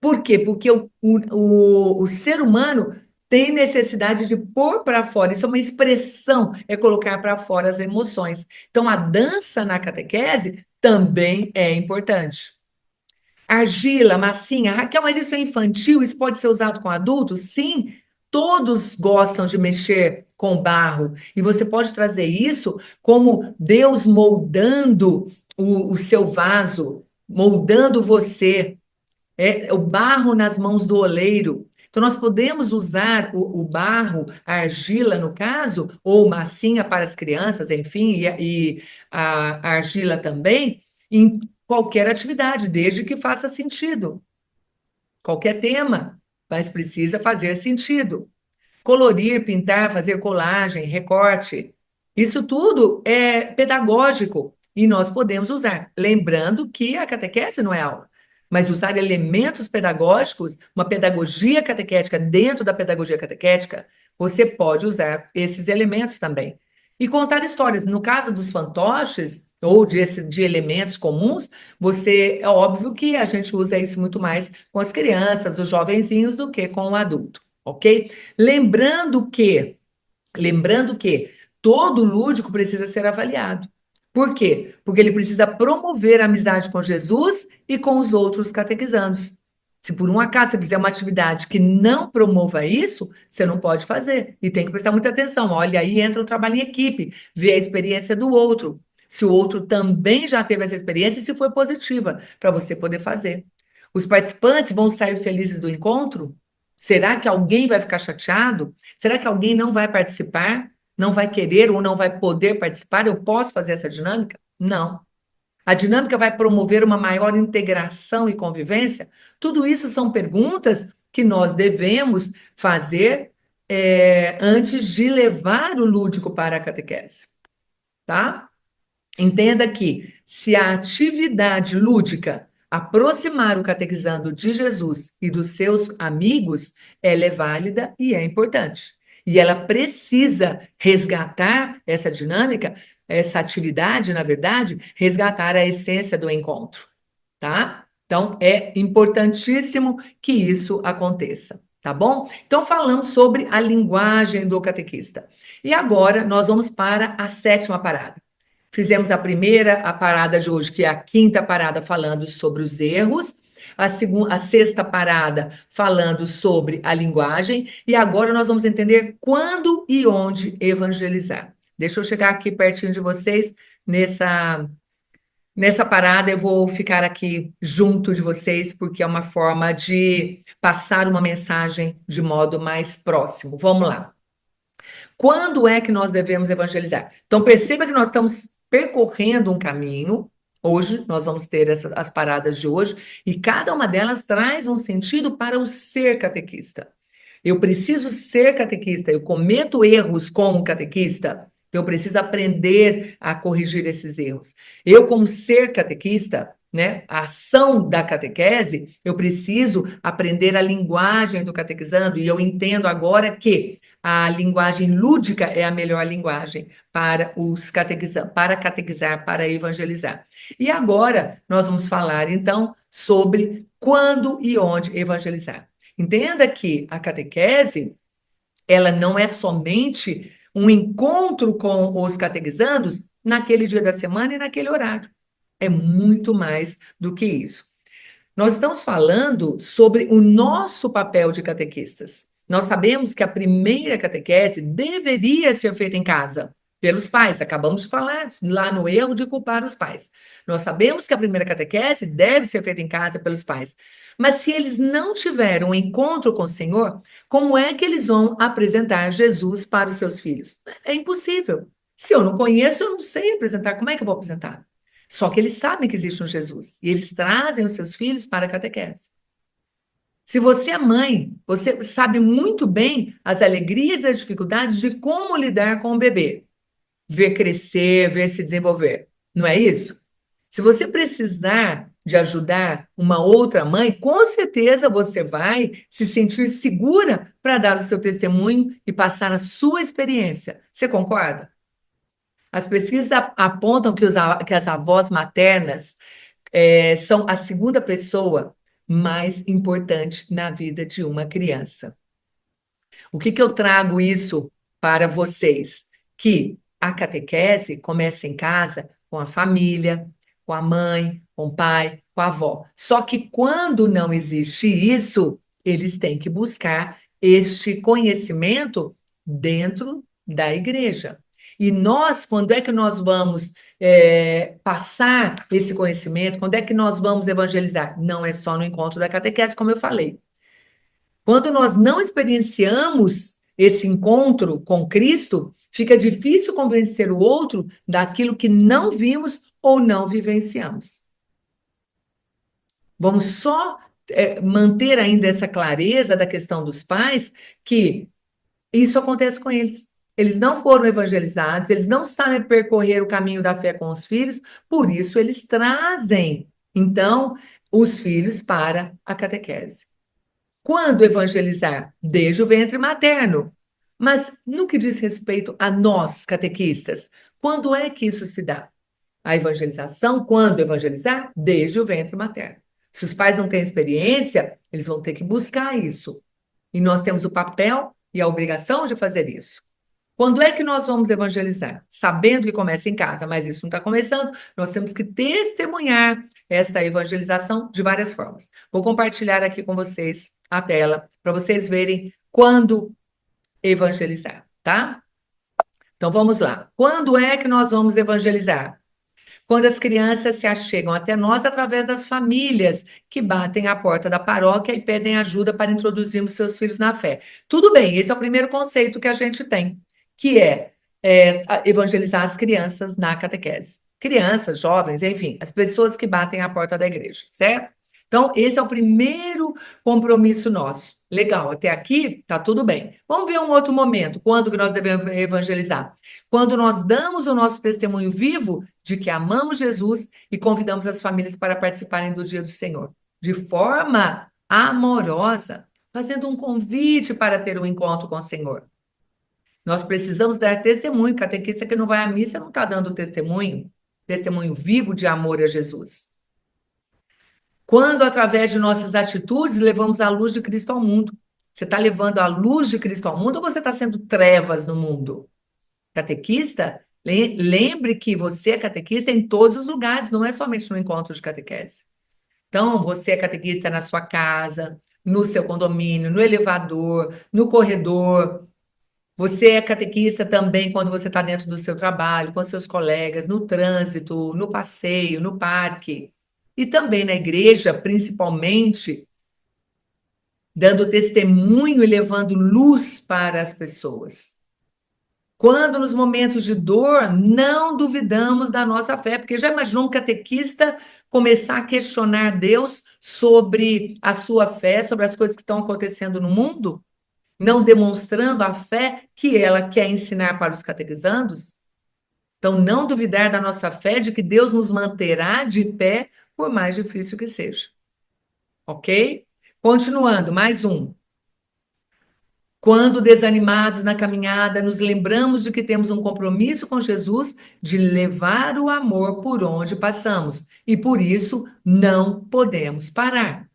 Por quê? Porque o ser humano tem necessidade de pôr para fora, isso é uma expressão, é colocar para fora as emoções. Então, a dança na catequese também é importante. Argila, massinha, Raquel, mas isso é infantil, isso pode ser usado com adultos? Sim, todos gostam de mexer com barro, e você pode trazer isso como Deus moldando o seu vaso, moldando você, o barro nas mãos do oleiro. Então, nós podemos usar o barro, a argila, no caso, ou massinha para as crianças, enfim, e a argila também, em qualquer atividade, desde que faça sentido. Qualquer tema, mas precisa fazer sentido. Colorir, pintar, fazer colagem, recorte, isso tudo é pedagógico e nós podemos usar. Lembrando que a catequese não é aula, mas usar elementos pedagógicos, uma pedagogia catequética dentro da pedagogia catequética, você pode usar esses elementos também. E contar histórias. No caso dos fantoches, ou de elementos comuns, é óbvio que a gente usa isso muito mais com as crianças, os jovenzinhos, do que com o adulto, ok? Lembrando que todo lúdico precisa ser avaliado. Por quê? Porque ele precisa promover a amizade com Jesus e com os outros catequizandos. Se por um acaso você fizer uma atividade que não promova isso, você não pode fazer. E tem que prestar muita atenção. Olha, aí entra o trabalho em equipe, ver a experiência do outro. Se o outro também já teve essa experiência e se foi positiva, para você poder fazer. Os participantes vão sair felizes do encontro? Será que alguém vai ficar chateado? Será que alguém não vai participar? Não vai querer ou não vai poder participar? Eu posso fazer essa dinâmica? Não. A dinâmica vai promover uma maior integração e convivência? Tudo isso são perguntas que nós devemos fazer antes de levar o lúdico para a catequese, tá? Entenda que se a atividade lúdica aproximar o catequizando de Jesus e dos seus amigos, ela é válida e é importante. E ela precisa resgatar essa dinâmica, essa atividade, na verdade, resgatar a essência do encontro, tá? Então, é importantíssimo que isso aconteça, tá bom? Então, falamos sobre a linguagem do catequista. E agora, nós vamos para a 7ª parada. Fizemos a parada de hoje, que é a 5ª parada, falando sobre os erros, a 6ª parada falando sobre a linguagem, e agora nós vamos entender quando e onde evangelizar. Deixa eu chegar aqui pertinho de vocês, nessa parada eu vou ficar aqui junto de vocês, porque é uma forma de passar uma mensagem de modo mais próximo. Vamos lá. Quando é que nós devemos evangelizar? Então, perceba que nós estamos percorrendo um caminho. Hoje, nós vamos ter as paradas de hoje, e cada uma delas traz um sentido para o ser catequista. Eu preciso ser catequista, eu cometo erros como catequista, eu preciso aprender a corrigir esses erros. Eu, como ser catequista, né, a ação da catequese, eu preciso aprender a linguagem do catequizando, e eu entendo agora que a linguagem lúdica é a melhor linguagem para catequizar, para evangelizar. E agora nós vamos falar, então, sobre quando e onde evangelizar. Entenda que a catequese, ela não é somente um encontro com os catequizandos naquele dia da semana e naquele horário. É muito mais do que isso. Nós estamos falando sobre o nosso papel de catequistas. Nós sabemos que a primeira catequese deveria ser feita em casa. Pelos pais. Acabamos de falar lá no erro de culpar os pais. Nós sabemos que a primeira catequese deve ser feita em casa pelos pais. Mas se eles não tiverem um encontro com o Senhor, como é que eles vão apresentar Jesus para os seus filhos? É impossível. Se eu não conheço, eu não sei apresentar. Como é que eu vou apresentar? Só que eles sabem que existe um Jesus. E eles trazem os seus filhos para a catequese. Se você é mãe, você sabe muito bem as alegrias e as dificuldades de como lidar com o bebê. Ver crescer, ver se desenvolver. Não é isso? Se você precisar de ajudar uma outra mãe, com certeza você vai se sentir segura para dar o seu testemunho e passar a sua experiência. Você concorda? As pesquisas apontam que as avós maternas são a segunda pessoa mais importante na vida de uma criança. O que eu trago isso para vocês? Que a catequese começa em casa com a família, com a mãe, com o pai, com a avó. Só que quando não existe isso, eles têm que buscar este conhecimento dentro da igreja. E nós, quando é que nós vamos passar esse conhecimento? Quando é que nós vamos evangelizar? Não é só no encontro da catequese, como eu falei. Quando nós não experienciamos esse encontro com Cristo, fica difícil convencer o outro daquilo que não vimos ou não vivenciamos. Vamos só manter ainda essa clareza da questão dos pais, que isso acontece com eles. Eles não foram evangelizados, eles não sabem percorrer o caminho da fé com os filhos, por isso eles trazem, então, os filhos para a catequese. Quando evangelizar? Desde o ventre materno. Mas no que diz respeito a nós, catequistas, quando é que isso se dá? A evangelização, quando evangelizar? Desde o ventre materno. Se os pais não têm experiência, eles vão ter que buscar isso. E nós temos o papel e a obrigação de fazer isso. Quando é que nós vamos evangelizar? Sabendo que começa em casa, mas isso não está começando, nós temos que testemunhar esta evangelização de várias formas. Vou compartilhar aqui com vocês a tela, para vocês verem quando evangelizar, tá? Então vamos lá. Quando é que nós vamos evangelizar? Quando as crianças se achegam até nós através das famílias que batem à porta da paróquia e pedem ajuda para introduzirmos seus filhos na fé. Tudo bem, esse é o primeiro conceito que a gente tem, que é evangelizar as crianças na catequese. Crianças, jovens, enfim, as pessoas que batem à porta da igreja, certo? Então, esse é o primeiro compromisso nosso. Legal, até aqui tá tudo bem. Vamos ver um outro momento, quando que nós devemos evangelizar? Quando nós damos o nosso testemunho vivo de que amamos Jesus e convidamos as famílias para participarem do Dia do Senhor, de forma amorosa, fazendo um convite para ter um encontro com o Senhor. Nós precisamos dar testemunho. Catequista que não vai à missa não está dando testemunho vivo de amor a Jesus. Quando, através de nossas atitudes, levamos a luz de Cristo ao mundo. Você está levando a luz de Cristo ao mundo ou você está sendo trevas no mundo? Catequista, lembre que você é catequista em todos os lugares, não é somente no encontro de catequese. Então, você é catequista na sua casa, no seu condomínio, no elevador, no corredor. Você é catequista também quando você está dentro do seu trabalho, com seus colegas, no trânsito, no passeio, no parque. E também na igreja, principalmente, dando testemunho e levando luz para as pessoas. Quando nos momentos de dor, não duvidamos da nossa fé, porque já imaginou um catequista começar a questionar Deus sobre a sua fé, sobre as coisas que estão acontecendo no mundo? Não demonstrando a fé que ela quer ensinar para os catequizandos? Então, não duvidar da nossa fé, de que Deus nos manterá de pé, por mais difícil que seja. Ok? Continuando, mais um. Quando desanimados na caminhada, nos lembramos de que temos um compromisso com Jesus de levar o amor por onde passamos. E por isso, não podemos parar.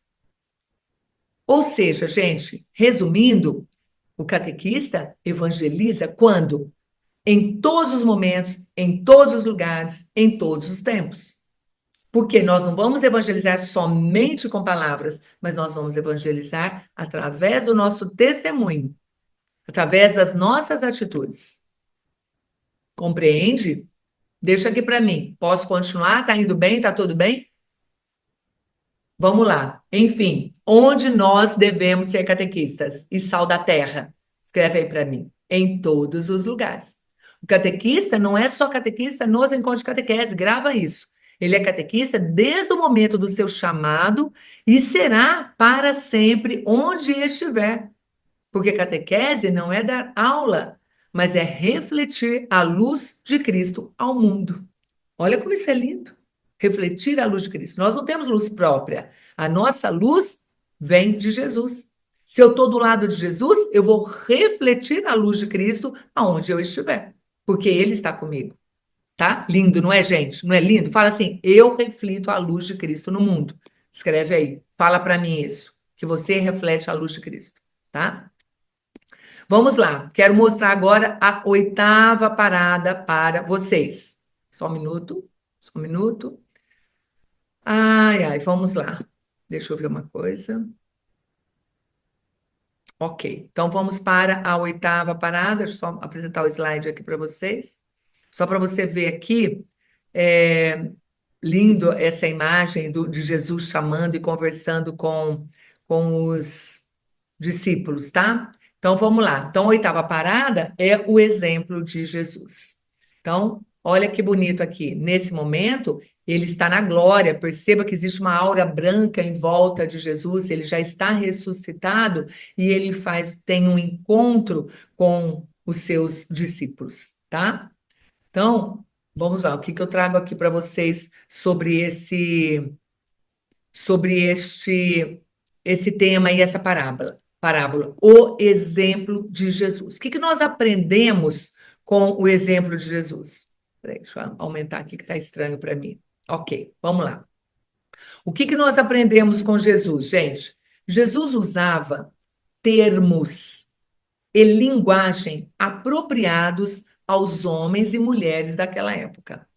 Ou seja, gente, resumindo, o catequista evangeliza quando? Em todos os momentos, em todos os lugares, em todos os tempos. Porque nós não vamos evangelizar somente com palavras, mas nós vamos evangelizar através do nosso testemunho, através das nossas atitudes. Compreende? Deixa aqui para mim. Posso continuar? Tá indo bem? Tá tudo bem? Vamos lá. Enfim, onde nós devemos ser catequistas e sal da terra? Escreve aí para mim. Em todos os lugares. O catequista não é só catequista nos encontros de catequese, grava isso. Ele é catequista desde o momento do seu chamado e será para sempre onde estiver. Porque catequese não é dar aula, mas é refletir a luz de Cristo ao mundo. Olha como isso é lindo. Refletir a luz de Cristo. Nós não temos luz própria. A nossa luz vem de Jesus. Se eu estou do lado de Jesus, eu vou refletir a luz de Cristo aonde eu estiver, porque Ele está comigo. Tá? Lindo, não é, gente? Não é lindo? Fala assim, eu reflito a luz de Cristo no mundo. Escreve aí, fala para mim isso, que você reflete a luz de Cristo, tá? Vamos lá, quero mostrar agora a 8ª parada para vocês. Só um minuto, só um minuto. Ai, ai, vamos lá. Deixa eu ver uma coisa. Ok, então vamos para a 8ª parada. Deixa eu só apresentar o slide aqui para vocês. Só para você ver aqui, lindo essa imagem de Jesus chamando e conversando com os discípulos, tá? Então vamos lá. Então, a 8ª parada é o exemplo de Jesus. Então, olha que bonito aqui. Nesse momento, ele está na glória. Perceba que existe uma aura branca em volta de Jesus. Ele já está ressuscitado e ele tem um encontro com os seus discípulos, tá? Então, vamos lá. O que eu trago aqui para vocês sobre esse tema e essa parábola? O exemplo de Jesus. O que nós aprendemos com o exemplo de Jesus? Peraí, deixa eu aumentar aqui que está estranho para mim. Ok, vamos lá. O que nós aprendemos com Jesus, gente? Jesus usava termos e linguagem apropriados aos homens e mulheres daquela época.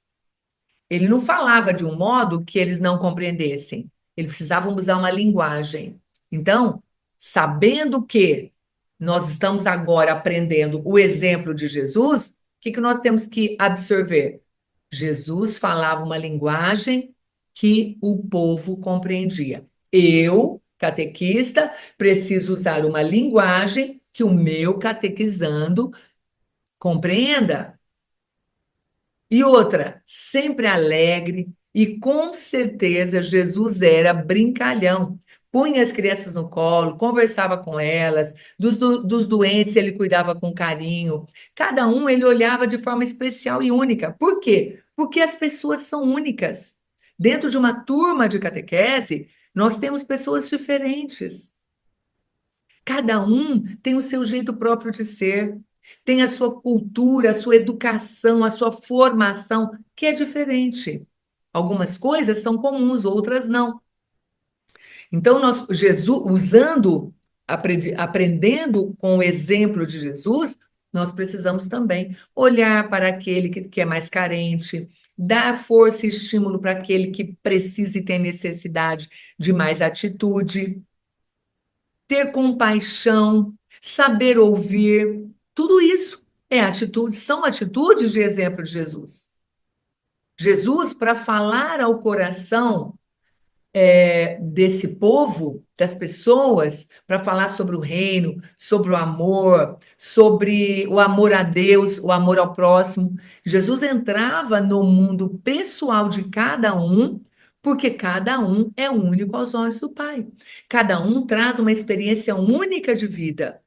Ele não falava de um modo que eles não compreendessem. Eles precisavam usar uma linguagem. Então, sabendo que nós estamos agora aprendendo o exemplo de Jesus, o que nós temos que absorver? Jesus falava uma linguagem que o povo compreendia. Eu, catequista, preciso usar uma linguagem que o meu catequizando compreenda. E outra, sempre alegre, e com certeza Jesus era brincalhão. Punha as crianças no colo, conversava com elas, dos doentes ele cuidava com carinho. Cada um ele olhava de forma especial e única. Por quê? Porque as pessoas são únicas. Dentro de uma turma de catequese, nós temos pessoas diferentes. Cada um tem o seu jeito próprio de ser, tem a sua cultura, a sua educação, a sua formação, que é diferente. Algumas coisas são comuns, outras não. Então, Jesus, aprendendo com o exemplo de Jesus, nós precisamos também olhar para aquele que é mais carente, dar força e estímulo para aquele que precisa e tem necessidade de mais atitude, ter compaixão, saber ouvir, tudo isso são atitudes de exemplo de Jesus. Jesus, para falar ao coração desse povo, das pessoas, para falar sobre o reino, sobre o amor a Deus, o amor ao próximo. Jesus entrava no mundo pessoal de cada um, porque cada um é único aos olhos do Pai. Cada um traz uma experiência única de vida.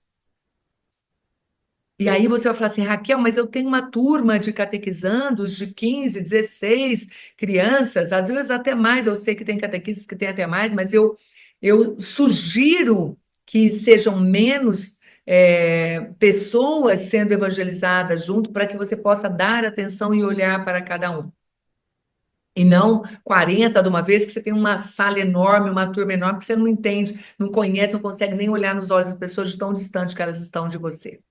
E aí você vai falar assim, Raquel, mas eu tenho uma turma de catequizandos de 15, 16 crianças, às vezes até mais, eu sei que tem catequistas que tem até mais, mas eu sugiro que sejam menos pessoas sendo evangelizadas junto para que você possa dar atenção e olhar para cada um. E não 40 de uma vez, que você tem uma sala enorme, uma turma enorme, que você não entende, não conhece, não consegue nem olhar nos olhos das pessoas de tão distante que elas estão de você.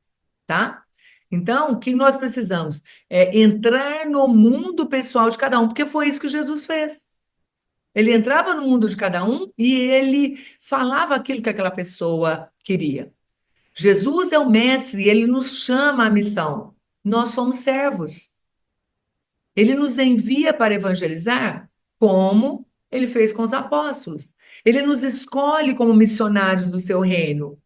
Tá? Então, o que nós precisamos? Entrar no mundo pessoal de cada um, porque foi isso que Jesus fez. Ele entrava no mundo de cada um e ele falava aquilo que aquela pessoa queria. Jesus é o mestre e ele nos chama à missão. Nós somos servos. Ele nos envia para evangelizar como ele fez com os apóstolos. Ele nos escolhe como missionários do seu reino.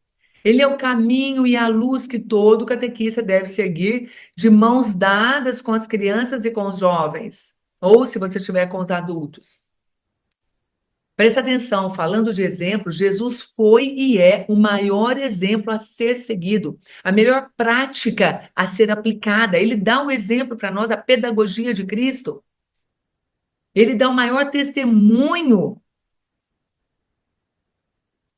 Ele é o caminho e a luz que todo catequista deve seguir, de mãos dadas com as crianças e com os jovens, ou se você estiver com os adultos. Presta atenção, falando de exemplo, Jesus foi e é o maior exemplo a ser seguido, a melhor prática a ser aplicada. Ele dá um exemplo para nós, a pedagogia de Cristo. Ele dá o maior testemunho.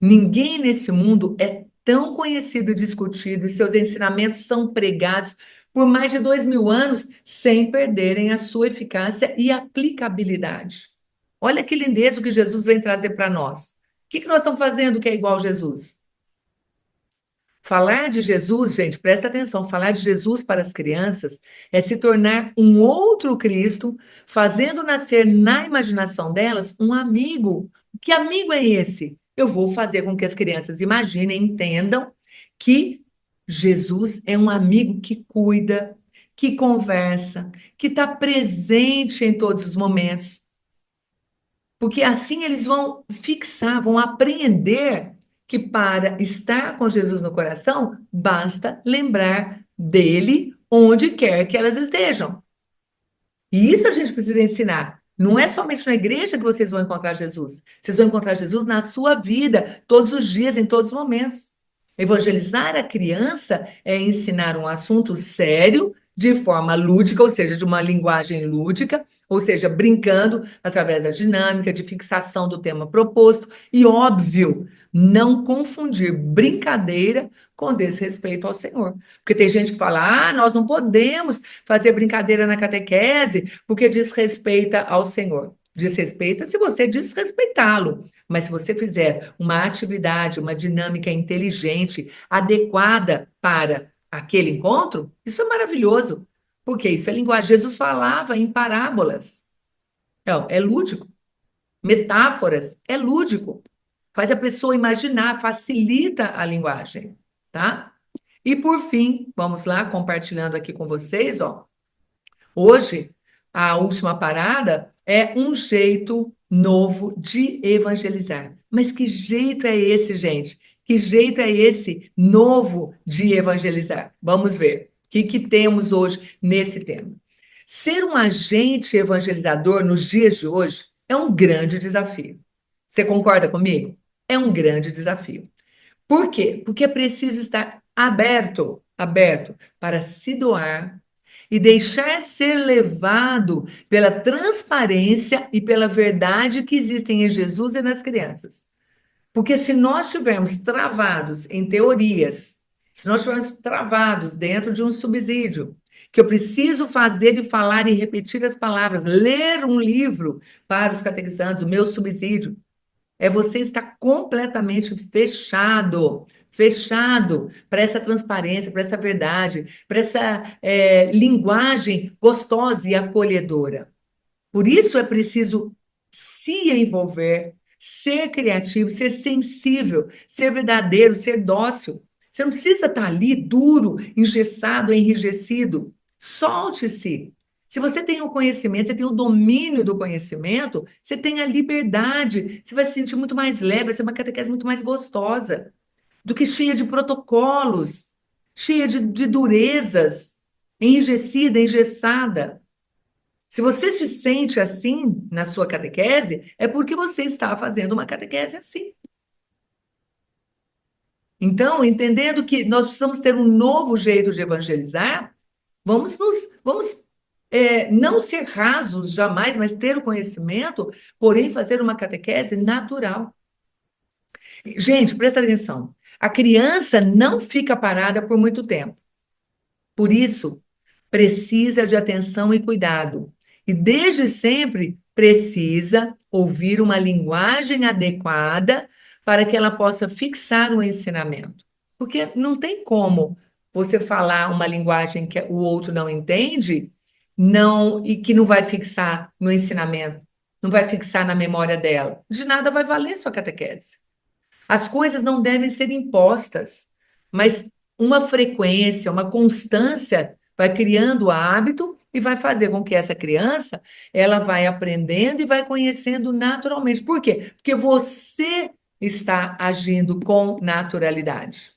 Ninguém nesse mundo é tão conhecido e discutido, e seus ensinamentos são pregados por mais de 2000 anos, sem perderem a sua eficácia e aplicabilidade. Olha que lindeza o que Jesus vem trazer para nós. O que nós estamos fazendo que é igual a Jesus? Falar de Jesus, gente, presta atenção, falar de Jesus para as crianças é se tornar um outro Cristo, fazendo nascer na imaginação delas um amigo. Que amigo é esse? Eu vou fazer com que as crianças imaginem, entendam que Jesus é um amigo que cuida, que conversa, que está presente em todos os momentos. Porque assim eles vão fixar, vão apreender que para estar com Jesus no coração, basta lembrar dele onde quer que elas estejam. E isso a gente precisa ensinar. Não é somente na igreja que vocês vão encontrar Jesus. Vocês vão encontrar Jesus na sua vida, todos os dias, em todos os momentos. Evangelizar a criança é ensinar um assunto sério, de forma lúdica, ou seja, de uma linguagem lúdica, ou seja, brincando através da dinâmica, de fixação do tema proposto, e óbvio, não confundir brincadeira com desrespeito ao Senhor. Porque tem gente que fala, nós não podemos fazer brincadeira na catequese porque desrespeita ao Senhor. Desrespeita se você desrespeitá-lo. Mas se você fizer uma atividade, uma dinâmica inteligente, adequada para aquele encontro, isso é maravilhoso. Porque isso é linguagem. Jesus falava em parábolas. Então, é lúdico. Metáforas, é lúdico. Faz a pessoa imaginar, facilita a linguagem, tá? E por fim, vamos lá, compartilhando aqui com vocês, ó. Hoje, a última parada é um jeito novo de evangelizar. Mas que jeito é esse, gente? Que jeito é esse novo de evangelizar? Vamos ver. O que temos hoje nesse tema? Ser um agente evangelizador nos dias de hoje é um grande desafio. Você concorda comigo? É um grande desafio. Por quê? Porque é preciso estar aberto para se doar e deixar ser levado pela transparência e pela verdade que existem em Jesus e nas crianças. Porque se nós estivermos travados em teorias, se nós estivermos travados dentro de um subsídio, que eu preciso fazer e falar e repetir as palavras, ler um livro para os catequizandos, o meu subsídio, é você estar completamente fechado para essa transparência, para essa verdade, para essa linguagem gostosa e acolhedora. Por isso é preciso se envolver, ser criativo, ser sensível, ser verdadeiro, ser dócil. Você não precisa estar ali duro, engessado, enrijecido. Solte-se. Se você tem o conhecimento, você tem o domínio do conhecimento, você tem a liberdade, você vai se sentir muito mais leve, vai ser uma catequese muito mais gostosa do que cheia de protocolos, cheia de durezas, enrijecida, engessada. Se você se sente assim na sua catequese, é porque você está fazendo uma catequese assim. Então, entendendo que nós precisamos ter um novo jeito de evangelizar, vamos não ser rasos jamais, mas ter o conhecimento, porém fazer uma catequese natural. Gente, presta atenção. A criança não fica parada por muito tempo. Por isso, precisa de atenção e cuidado. E desde sempre precisa ouvir uma linguagem adequada para que ela possa fixar o ensinamento. Porque não tem como você falar uma linguagem que o outro não entende, e que não vai fixar no ensinamento, não vai fixar na memória dela. De nada vai valer sua catequese. As coisas não devem ser impostas, mas uma frequência, uma constância vai criando hábito e vai fazer com que essa criança, ela vai aprendendo e vai conhecendo naturalmente. Por quê? Porque você está agindo com naturalidade.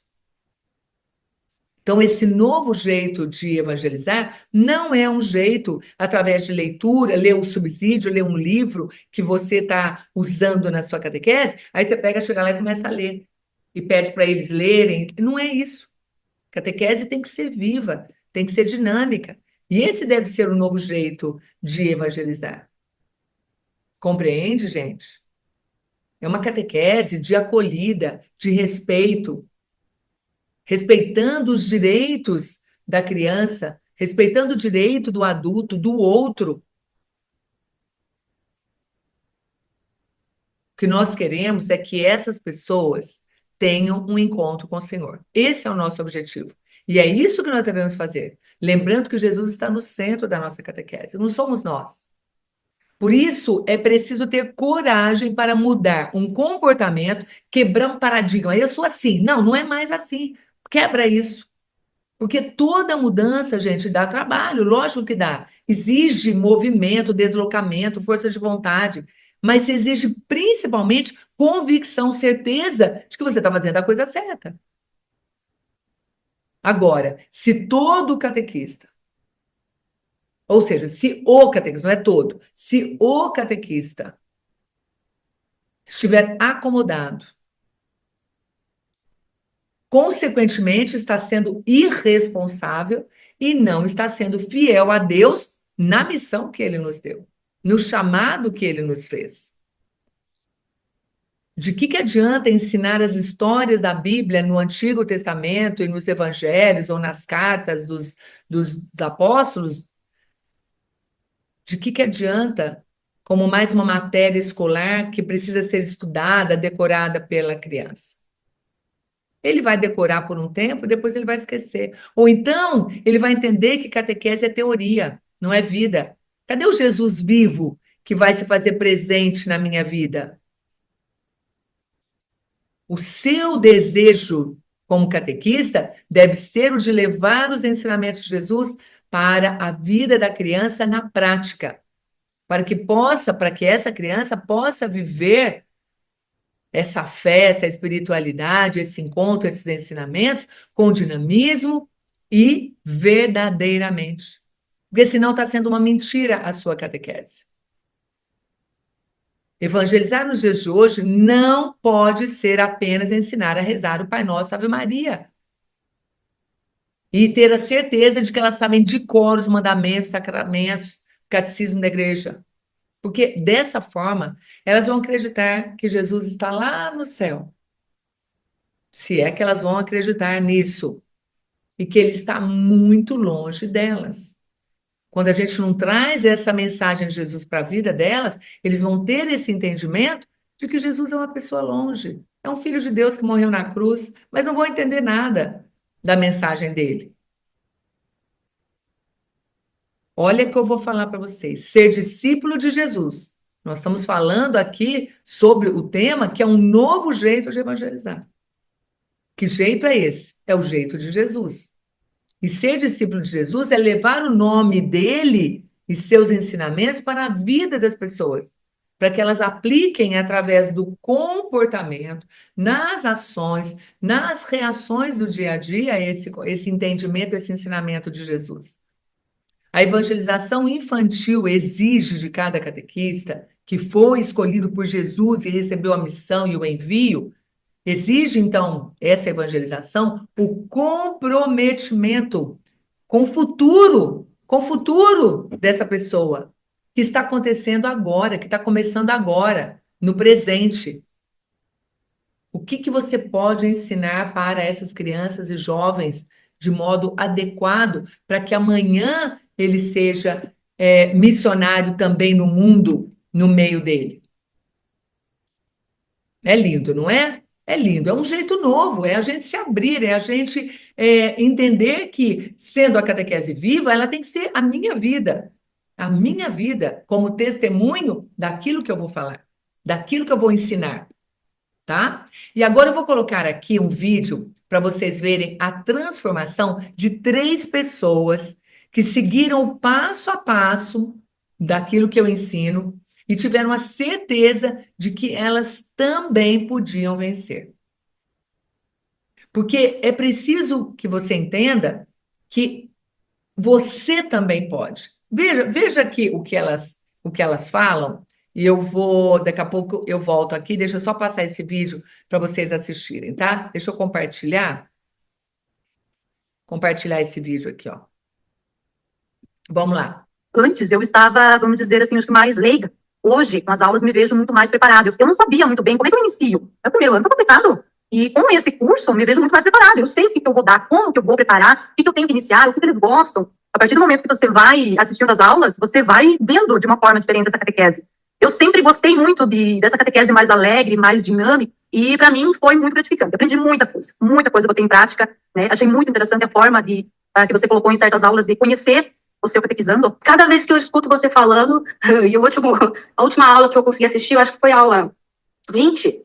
Então, esse novo jeito de evangelizar não é um jeito através de leitura, ler um subsídio, ler um livro que você está usando na sua catequese, aí você pega, chega lá e começa a ler. E pede para eles lerem. Não é isso. Catequese tem que ser viva, tem que ser dinâmica. E esse deve ser o novo jeito de evangelizar. Compreende, gente? É uma catequese de acolhida, de respeito, respeitando os direitos da criança, respeitando o direito do adulto, do outro. O que nós queremos é que essas pessoas tenham um encontro com o Senhor. Esse é o nosso objetivo. E é isso que nós devemos fazer. Lembrando que Jesus está no centro da nossa catequese, não somos nós. Por isso, é preciso ter coragem para mudar um comportamento, quebrar um paradigma. Eu sou assim. Não, não é mais assim. Quebra isso. Porque toda mudança, gente, dá trabalho, lógico que dá. Exige movimento, deslocamento, força de vontade, mas exige principalmente convicção, certeza de que você está fazendo a coisa certa. Agora, se todo catequista, ou seja, se o catequista, não é todo, se o catequista estiver acomodado, consequentemente, está sendo irresponsável e não está sendo fiel a Deus na missão que Ele nos deu, no chamado que Ele nos fez. De que adianta ensinar as histórias da Bíblia no Antigo Testamento e nos Evangelhos ou nas cartas dos apóstolos? De que adianta como mais uma matéria escolar que precisa ser estudada, decorada pela criança? Ele vai decorar por um tempo, depois ele vai esquecer. Ou então, ele vai entender que catequese é teoria, não é vida. Cadê o Jesus vivo que vai se fazer presente na minha vida? O seu desejo como catequista deve ser o de levar os ensinamentos de Jesus para a vida da criança na prática, para que essa criança possa viver essa fé, essa espiritualidade, esse encontro, esses ensinamentos com dinamismo e verdadeiramente. Porque senão está sendo uma mentira a sua catequese. Evangelizar nos dias de hoje não pode ser apenas ensinar a rezar o Pai Nosso, Ave Maria. E ter a certeza de que elas sabem de cor os mandamentos, sacramentos, catecismo da igreja. Porque dessa forma, elas vão acreditar que Jesus está lá no céu. Se é que elas vão acreditar nisso. E que Ele está muito longe delas. Quando a gente não traz essa mensagem de Jesus para a vida delas, eles vão ter esse entendimento de que Jesus é uma pessoa longe. É um filho de Deus que morreu na cruz, mas não vão entender nada da mensagem dele. Olha que eu vou falar para vocês. Ser discípulo de Jesus. Nós estamos falando aqui sobre o tema que é um novo jeito de evangelizar. Que jeito é esse? É o jeito de Jesus. E ser discípulo de Jesus é levar o nome dele e seus ensinamentos para a vida das pessoas, para que elas apliquem através do comportamento, nas ações, nas reações do dia a dia, esse entendimento, esse ensinamento de Jesus. A evangelização infantil exige de cada catequista, que foi escolhido por Jesus e recebeu a missão e o envio, exige, então, essa evangelização, o comprometimento com o futuro dessa pessoa, que está acontecendo agora, que está começando agora, no presente. O que você pode ensinar para essas crianças e jovens de modo adequado para que amanhã ele seja missionário também no mundo, no meio dele? É lindo, não é? É lindo, é um jeito novo, é a gente se abrir, é a gente entender que, sendo a catequese viva, ela tem que ser a minha vida como testemunho daquilo que eu vou falar, daquilo que eu vou ensinar, tá? E agora eu vou colocar aqui um vídeo para vocês verem a transformação de 3 pessoas que seguiram o passo a passo daquilo que eu ensino e tiveram a certeza de que elas também podiam vencer. Porque é preciso que você entenda que você também pode. Veja aqui o que elas falam, e eu vou, daqui a pouco eu volto aqui, deixa eu só passar esse vídeo para vocês assistirem, tá? Deixa eu compartilhar esse vídeo aqui, ó. Vamos lá. Antes eu estava, vamos dizer assim, acho que mais leiga. Hoje, com as aulas, me vejo muito mais preparada. Eu não sabia muito bem como é que eu inicio. Meu primeiro ano foi complicado. E com esse curso, me vejo muito mais preparada. Eu sei o que eu vou dar, como que eu vou preparar, o que eu tenho que iniciar, o que eles gostam. A partir do momento que você vai assistindo as aulas, você vai vendo de uma forma diferente essa catequese. Eu sempre gostei muito dessa catequese mais alegre, mais dinâmica, e para mim foi muito gratificante. Eu aprendi muita coisa eu botei em prática, né? Achei muito interessante a forma que você colocou em certas aulas de conhecer o seu catequizando. Cada vez que eu escuto você falando, e a última aula que eu consegui assistir, eu acho que foi a aula 20,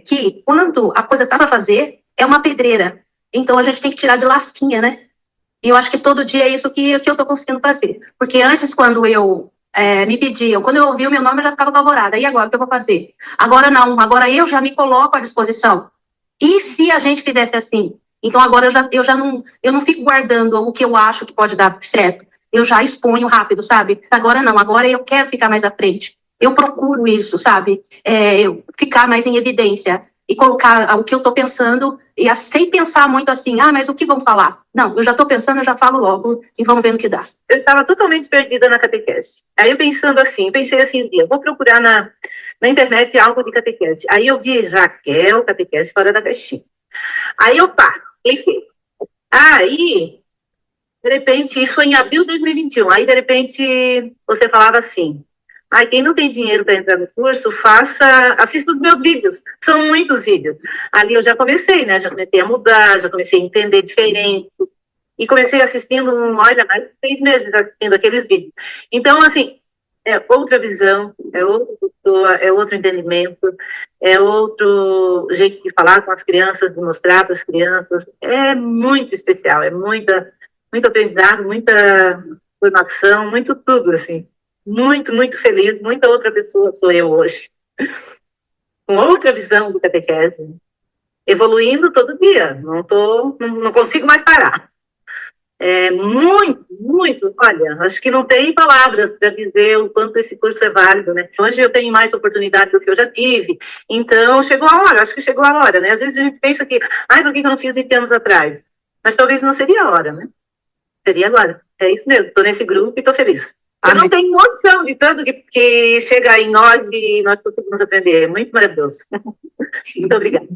que quando a coisa tá para fazer, é uma pedreira. Então a gente tem que tirar de lasquinha, né? E eu acho que todo dia é isso que eu tô conseguindo fazer. Porque antes, quando me pediam, quando eu ouvi o meu nome, eu já ficava apavorada. E agora, o que eu vou fazer? Agora não, agora eu já me coloco à disposição. E se a gente fizesse assim? Então agora eu não fico guardando o que eu acho que pode dar certo. Eu já exponho rápido, sabe? Agora não, agora eu quero ficar mais à frente. Eu procuro isso, sabe? Eu ficar mais em evidência e colocar o que eu estou pensando, e sem pensar muito assim, mas o que vão falar? Não, eu já estou pensando, eu já falo logo, e vamos ver no que dá. Eu estava totalmente perdida na catequese. Aí eu pensei assim, eu vou procurar na internet algo de catequese. Aí eu vi Raquel, catequese fora da caixinha. Aí eu cliquei. Aí, de repente, isso foi em abril de 2021, aí de repente você falava assim, quem não tem dinheiro para entrar no curso, assista os meus vídeos, são muitos vídeos. Ali eu já comecei, né, já comecei a mudar, já comecei a entender diferente, e comecei assistindo, mais de 6 meses assistindo aqueles vídeos. Então, assim, é outra visão, é outra pessoa, é outro entendimento, é outro jeito de falar com as crianças, de mostrar para as crianças, é muito especial, é muito aprendizado, muita formação, muito tudo, assim. Muito, muito feliz, muita outra pessoa sou eu hoje. Com outra visão do catequese, evoluindo todo dia, não consigo mais parar. É muito, olha, acho que não tem palavras para dizer o quanto esse curso é válido, né? Hoje eu tenho mais oportunidade do que eu já tive, então chegou a hora, acho que chegou a hora, né? Às vezes a gente pensa que, por que eu não fiz 20 anos atrás? Mas talvez não seria a hora, né? Seria agora, é isso mesmo, estou nesse grupo e estou feliz. Eu não tenho noção de tanto que chega em nós e nós conseguimos aprender. É muito maravilhoso. Muito obrigada.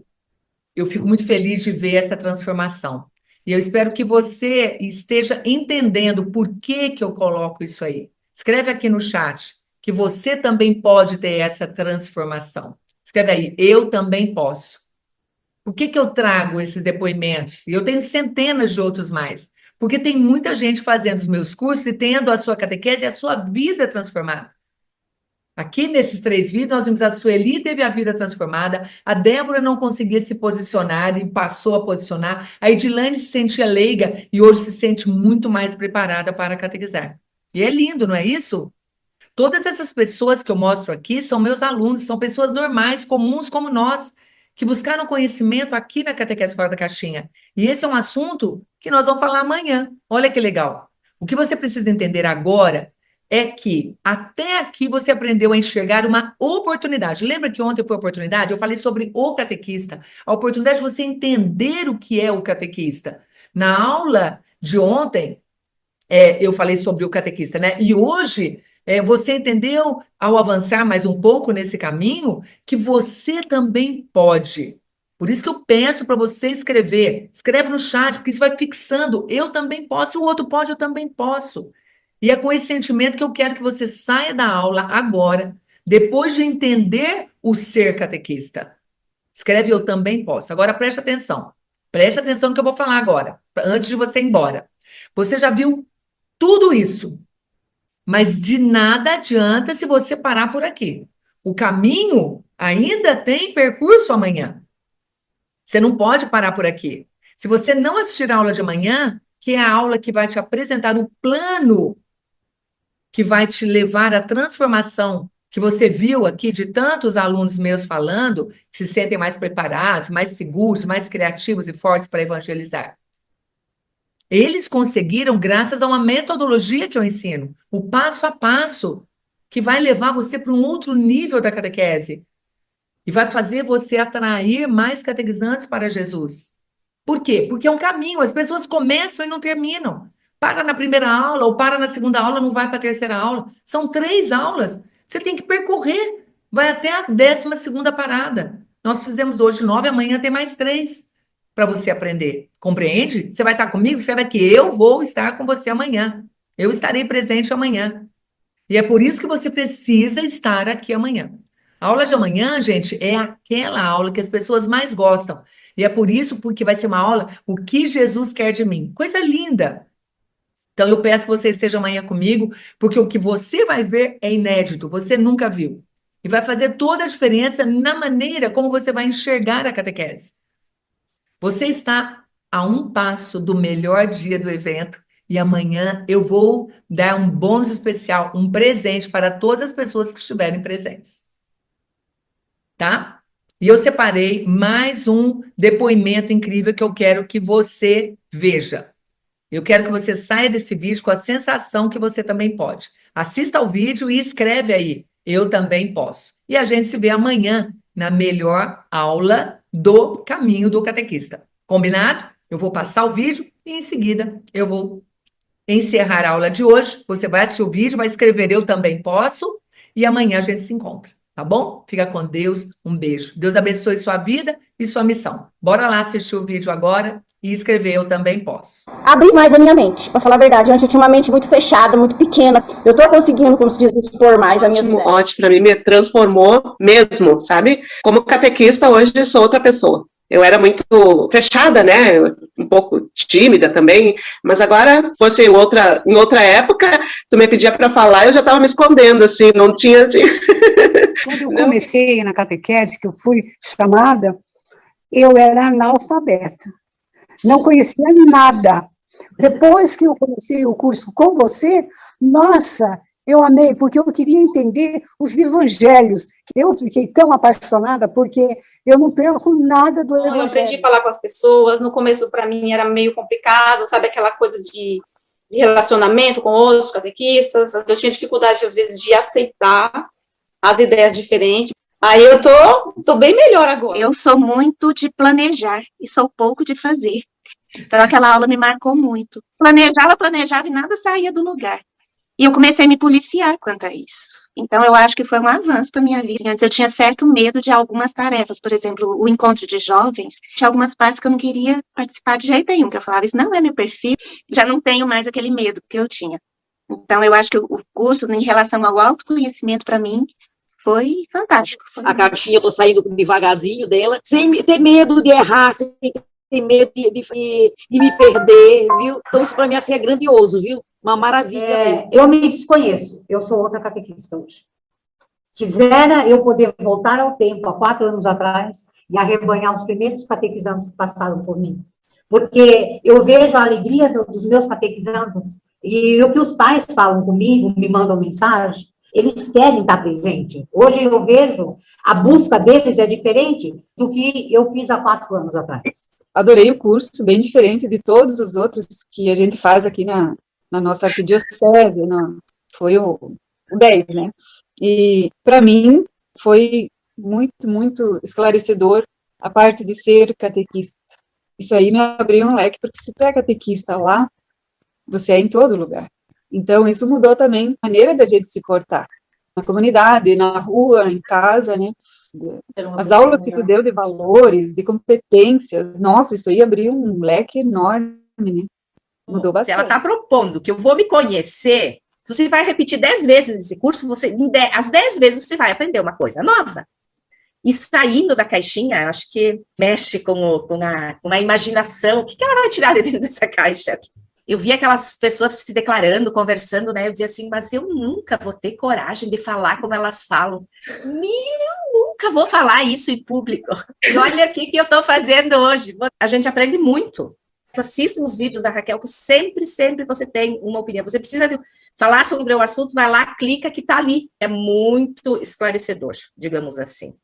Eu fico muito feliz de ver essa transformação. E eu espero que você esteja entendendo por que eu coloco isso aí. Escreve aqui no chat que você também pode ter essa transformação. Escreve aí, eu também posso. Por que eu trago esses depoimentos? E eu tenho centenas de outros mais. Porque tem muita gente fazendo os meus cursos e tendo a sua catequese e a sua vida transformada. Aqui nesses 3 vídeos, nós vimos a Sueli teve a vida transformada, a Débora não conseguia se posicionar e passou a posicionar, a Edilane se sentia leiga e hoje se sente muito mais preparada para catequizar. E é lindo, não é isso? Todas essas pessoas que eu mostro aqui são meus alunos, são pessoas normais, comuns como nós, que buscaram conhecimento aqui na Catequese Fora da Caixinha. E esse é um assunto que nós vamos falar amanhã. Olha que legal. O que você precisa entender agora é que até aqui você aprendeu a enxergar uma oportunidade. Lembra que ontem foi oportunidade? Eu falei sobre o catequista. A oportunidade de você entender o que é o catequista. Na aula de ontem, eu falei sobre o catequista, né? E hoje, você entendeu, ao avançar mais um pouco nesse caminho, que você também pode. Por isso que eu peço para você escrever. Escreve no chat, porque isso vai fixando. Eu também posso, e o outro pode, eu também posso. E é com esse sentimento que eu quero que você saia da aula agora, depois de entender o ser catequista. Escreve eu também posso. Agora preste atenção. Preste atenção no que eu vou falar agora, antes de você ir embora. Você já viu tudo isso, mas de nada adianta se você parar por aqui. O caminho ainda tem percurso amanhã. Você não pode parar por aqui. Se você não assistir a aula de amanhã, que é a aula que vai te apresentar o plano que vai te levar à transformação que você viu aqui de tantos alunos meus falando, que se sentem mais preparados, mais seguros, mais criativos e fortes para evangelizar. Eles conseguiram graças a uma metodologia que eu ensino, o passo a passo, que vai levar você para um outro nível da catequese e vai fazer você atrair mais catequizantes para Jesus. Por quê? Porque é um caminho, as pessoas começam e não terminam. Para na primeira aula ou para na segunda aula, não vai para a terceira aula. São 3 aulas. Você tem que percorrer. Vai até a 12ª parada. Nós fizemos hoje 9, amanhã tem mais 3 para você aprender. Compreende? Você vai estar comigo? Escreve aqui, eu vou estar com você amanhã. Eu estarei presente amanhã. E é por isso que você precisa estar aqui amanhã. A aula de amanhã, gente, é aquela aula que as pessoas mais gostam. E é por isso porque vai ser uma aula, o que Jesus quer de mim. Coisa linda. Então, eu peço que você esteja amanhã comigo, porque o que você vai ver é inédito, você nunca viu. E vai fazer toda a diferença na maneira como você vai enxergar a catequese. Você está a um passo do melhor dia do evento, e amanhã eu vou dar um bônus especial, um presente para todas as pessoas que estiverem presentes. Tá? E eu separei mais um depoimento incrível que eu quero que você veja. Eu quero que você saia desse vídeo com a sensação que você também pode. Assista ao vídeo e escreve aí, eu também posso. E a gente se vê amanhã na melhor aula do caminho do catequista. Combinado? Eu vou passar o vídeo e em seguida eu vou encerrar a aula de hoje. Você vai assistir o vídeo, vai escrever eu também posso e amanhã a gente se encontra. Tá bom? Fica com Deus, um beijo. Deus abençoe sua vida e sua missão. Bora lá assistir o vídeo agora e escrever eu também posso. Abri mais a minha mente, para falar a verdade. Antes eu tinha uma mente muito fechada, muito pequena. Eu tô conseguindo, como se diz, expor mais a minha vida. Ótimo, para mim me transformou mesmo, sabe? Como catequista hoje eu sou outra pessoa. Eu era muito fechada, né? Um pouco tímida também, mas agora, fosse em outra época, tu me pedia para falar, eu já estava me escondendo, assim, não tinha... Quando eu comecei na catequese, que eu fui chamada, eu era analfabeta. Não conhecia nada. Depois que eu comecei o curso com você, nossa, eu amei, porque eu queria entender os evangelhos. Eu fiquei tão apaixonada, porque eu não perco nada do evangelho. Eu aprendi a falar com as pessoas, no começo para mim era meio complicado, sabe, aquela coisa de relacionamento com outros catequistas, eu tinha dificuldade às vezes de aceitar as ideias diferentes. Aí eu tô bem melhor agora. Eu sou muito de planejar e sou pouco de fazer. Então aquela aula me marcou muito. Planejava e nada saía do lugar. E eu comecei a me policiar quanto a isso. Então eu acho que foi um avanço para minha vida. Antes eu tinha certo medo de algumas tarefas, por exemplo, o encontro de jovens. Tinha algumas partes que eu não queria participar de jeito nenhum, que eu falava, isso não é meu perfil. Já não tenho mais aquele medo que eu tinha. Então eu acho que o curso, em relação ao autoconhecimento para mim, foi fantástico. A caixinha, eu tô saindo devagarzinho dela, sem ter medo de errar, sem ter medo de me perder, viu? Então isso para mim assim, é grandioso, viu? Uma maravilha. Eu me desconheço, eu sou outra catequista hoje. Quisera eu poder voltar ao tempo, há 4 anos atrás, e arrebanhar os primeiros catequizandos que passaram por mim. Porque eu vejo a alegria dos meus catequizandos, e o que os pais falam comigo, me mandam mensagem, eles querem estar presente. Hoje eu vejo, a busca deles é diferente do que eu fiz há 4 anos atrás. Adorei o curso, bem diferente de todos os outros que a gente faz aqui na nossa arquidiocese, foi o 10, né? E, para mim, foi muito, muito esclarecedor a parte de ser catequista. Isso aí me abriu um leque, porque se tu é catequista lá, você é em todo lugar. Então, isso mudou também a maneira da gente se portar. Na comunidade, na rua, em casa, né? As aulas que tu deu de valores, de competências, nossa, isso aí abriu um leque enorme, né? Mudou bastante. Se ela está propondo que eu vou me conhecer, você vai repetir 10 vezes esse curso, as 10 vezes você vai aprender uma coisa nova. E saindo da caixinha, acho que mexe com a imaginação. O que ela vai tirar de dentro dessa caixa? Eu vi aquelas pessoas se declarando, conversando, né? Eu dizia assim, mas eu nunca vou ter coragem de falar como elas falam. Eu nunca vou falar isso em público. E olha o que eu estou fazendo hoje. A gente aprende muito. assista os vídeos da Raquel, que sempre você tem uma opinião. Você precisa falar sobre o assunto, vai lá, clica que está ali. É muito esclarecedor, digamos assim.